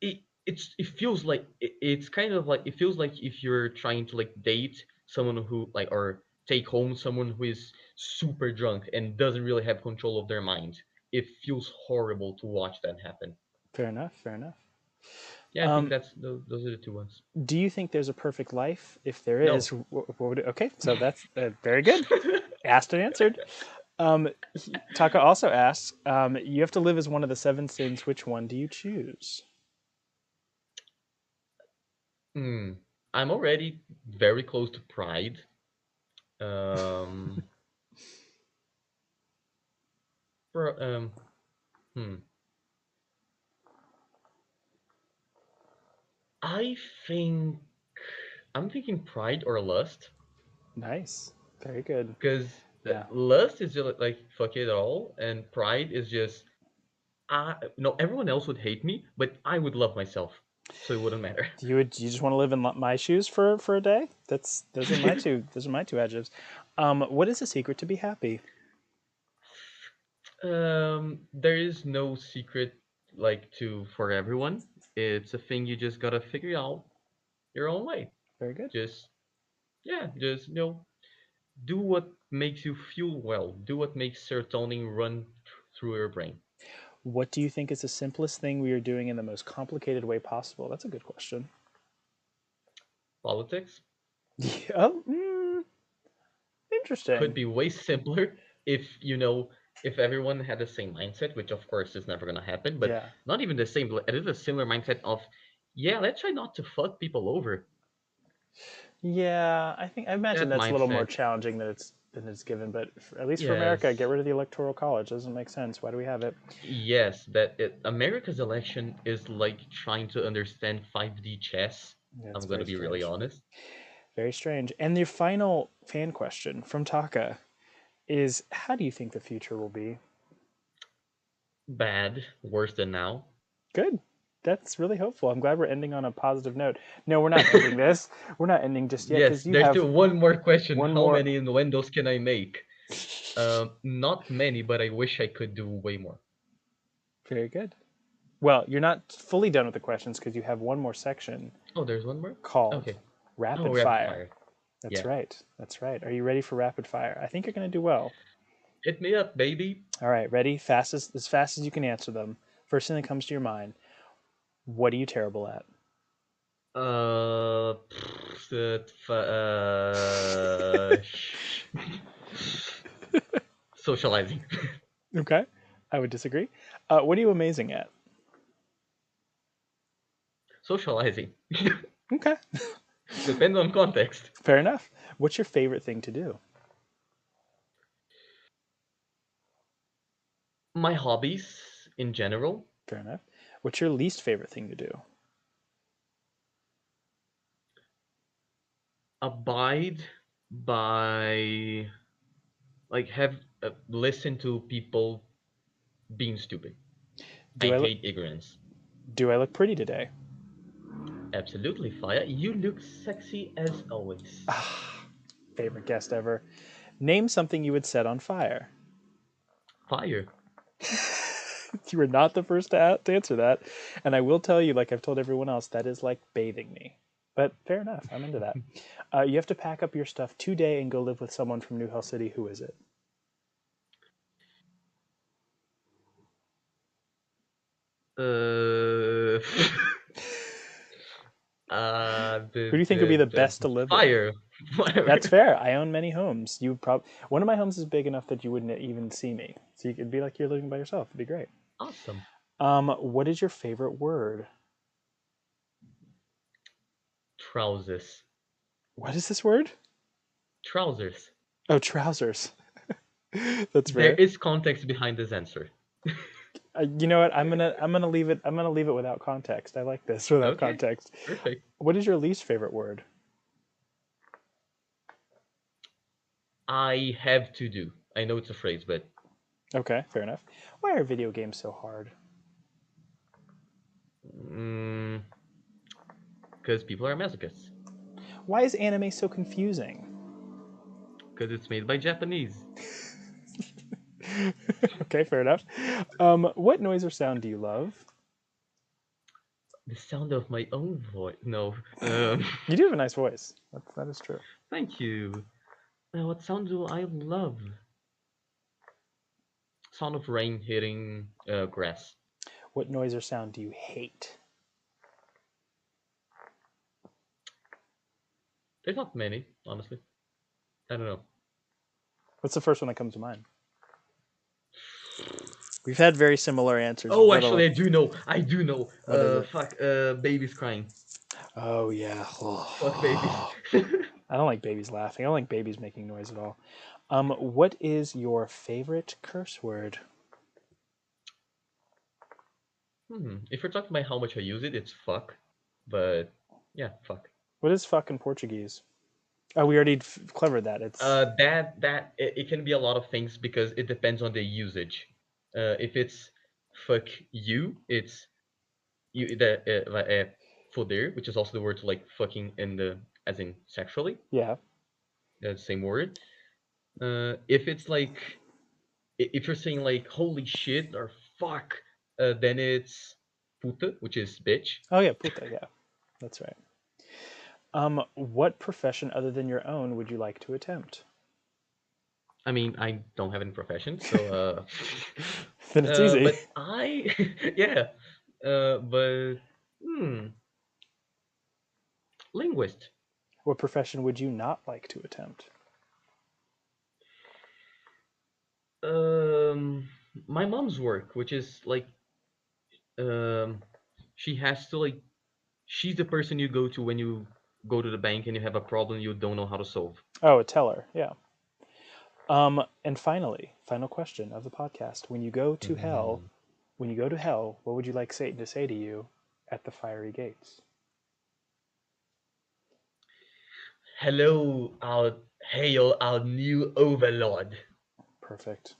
it feels like it's kind of like it feels like if you're trying to like date someone who like or take home someone who is super drunk and doesn't really have control of their mind. It feels horrible to watch that happen. Fair enough. Fair enough. Yeah, I think Um, that's those are the two ones. do you think there's a perfect life? If there is, No. okay, so that's very good. Asked and answered. Taka also asks, you have to live as one of the seven sins. Which one do you choose? Hmm. I'm already very close to pride. Um. For, hmm. I think I'm thinking pride or lust. Nice. Very good. Because Yeah. lust is just like fuck it all, and pride is just no, everyone else would hate me, but I would love myself, so it wouldn't matter. You just want to live in my shoes for a day? That's those are my two adjectives. What is the secret to be happy? There is no secret like to for everyone. It's a thing you just gotta figure out your own way. Very good. Just yeah, just do what makes you feel well. Do what makes serotonin run through your brain. What do you think is the simplest thing we are doing in the most complicated way possible? That's a good question. Politics Yeah, oh, could interesting. be way simpler if if everyone had the same mindset, which of course is never gonna happen, but Yeah. not even the same. It is a similar mindset of, yeah, let's try not to fuck people over. Yeah, I imagine That that's a little more mindset, challenging than it's given, but at least for America, get yes, rid of the electoral college. Doesn't make sense. Why do we have it? yes, America's election is like trying to understand 5D chess. Yeah, it's I'm gonna very be really strange. honest. Very strange. And the final fan question from Taka is, how do you think the future will be? Bad, worse than now. Good. That's really hopeful. I'm glad we're ending on a positive note. No, we're not ending this. We're not ending just yet Yes, because you there's have still one more question. one How more. many innuendos can I make? Not many, but I wish I could do way more. Very good. Well, you're not fully done with the questions because you have one more section Oh, there's one more? called Okay. Oh, Rapid rapid Fire. fire. That's Yeah. right. That's right. Are you ready for Rapid Fire? I think you're going to do well. Hit me up, baby. All right, ready? Fast as you can answer them. First thing that comes to your mind. What are you terrible at? Uh, socializing. Okay. I would disagree. What are you amazing at? Socializing. Okay. Depends on context. Fair enough. What's your favorite thing to do? My hobbies in general Fair enough. What's your least favorite thing to do? abide by like have listen to people being stupid. I Do I look hate ignorance. do I look pretty today? Absolutely, Fire. You look sexy as always. Favorite guest ever. Name something you would set on fire. Fire. You were not the first to answer that. And I will tell you, like I've told everyone else, that is like bathing me. But fair enough. I'm into that. You have to pack up your stuff today and go live with someone from New Hell City. Who is it? Uh, Who do you think would be the the best to live with? fire. Whatever. That's fair. I own many homes. You probably one of my homes is big enough that you wouldn't even see me. So you could be like you're living by yourself. It'd be great. Awesome. What is your favorite word? Trousers. What is this word? Trousers. Oh, trousers. That's There fair. is context behind this answer. You know what? I'm gonna leave it. I'm gonna leave it without context. I like this without Okay, context. perfect. What is your least favorite word? I have to do. I know it's a phrase, but Okay, fair enough. Why are video games so hard? because people are masochists. Why is anime so confusing? Because it's made by Japanese. Okay, fair enough. What noise or sound do you love? The sound of my own voice. No. You do have a nice voice. That is true. Thank you. What sound do I love? Sound of rain hitting grass. What noise or sound do you hate? There's not many, honestly. I don't know. What's the first one that comes to mind? We've had very similar answers. Oh, actually, I do know. I do know. What is it? Fuck. Babies crying. Oh yeah. Fuck babies. I don't like babies laughing. I don't like babies making noise at all. What is your favorite curse word? If we're talking about how much I use it, it's fuck. But yeah, fuck. What is fuck in Portuguese? Oh, we already covered that. It's It can be a lot of things because it depends on the usage. If it's fuck you, it's you the foder, which is also the word to like fucking in the as in sexually, yeah. same word. If it's like if you're saying like holy shit or fuck, then it's puta, which is bitch. Oh yeah, puta. Yeah, that's right. What profession other than your own would you like to attempt? I mean, I don't have any profession, so Then it's easy. but I yeah, but hmm, linguist. What profession would you not like to attempt? Um, my mom's work, which is like um, she has to like she's the person you go to when you go to the bank and you have a problem you don't know how to solve. Oh, a teller. Yeah. And finally, final question of the podcast: Mm. when you go to hell, what would you like Satan to say to you at the fiery gates? Hello, our hail our new overlord. Perfect.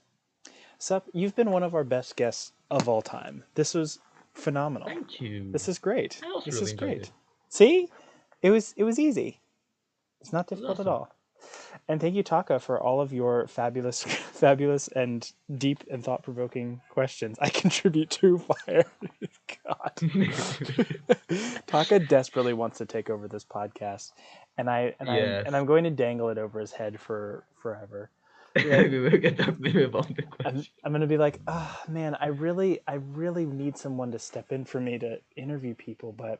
Sup, you've been one of our best guests of all time. This was phenomenal. Thank you. This is great. I also This is really enjoyed great. it. See? It was easy. It's not It was difficult at awesome. all. And thank you, Taka, for all of your fabulous, fabulous and deep and thought-provoking questions. I contribute to fire. God, Taka desperately wants to take over this podcast, and Yes. I'm going to dangle it over his head for forever. Be like, We will get talk about the question. I'm gonna be like, oh man, I really need someone to step in for me to interview people, but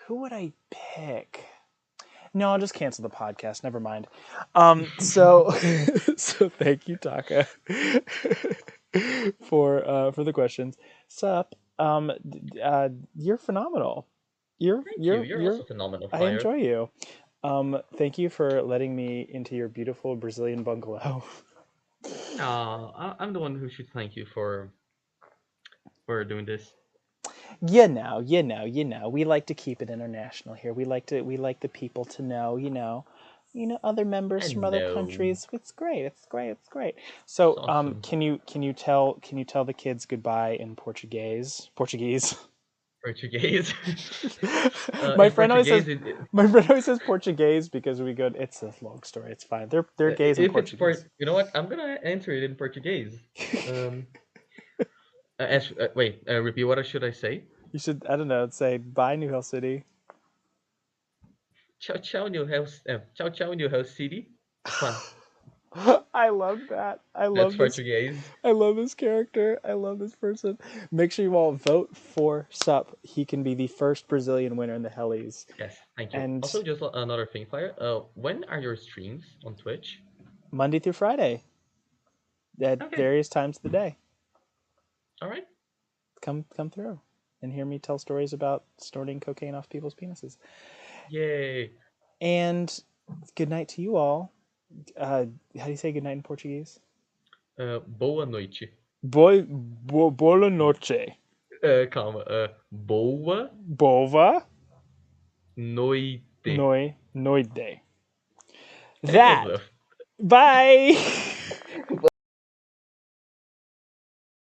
who would I pick? No, I'll just cancel the podcast. Never mind. So so thank you, Taka, for the questions. Sup? You're phenomenal. You're Thank you. you're You're you're. also phenomenal, I Fire. enjoy you. Thank you for letting me into your beautiful Brazilian bungalow. I'm the one who should thank you for doing this. We like to keep it international here. We like the people to know, other members from And other no, countries. It's great. It's great. It's great. it's So, awesome. can you tell the kids goodbye in Portuguese? Portuguese. Portuguese. my In friend always says Portuguese, my friend always says Portuguese because we go. It's a long story. It's fine. They're gays in if it's Portuguese. you know what? I'm gonna answer it in Portuguese. Um, wait, repeat. What should I say? You should. I don't know. Say bye, New Hill City. Ciao, ciao, New House. Ciao, ciao, New House City. Pá, I love that. I that's love this. Portuguese. I love this character. I love this person. Make sure you all vote for Sup. He can be the first Brazilian winner in the Hellies. Yes, thank you. And Also, just another thing, Fire. When are your streams on Twitch? Monday through Friday at Okay, various times of the day. all right. Come through and hear me tell stories about snorting cocaine off people's penises. Yay. And good night to you all. How do you say good night in Portuguese? Boa noite. Boa noche. Calma. Boa Bova noite. noite. É That. bluff. Bye.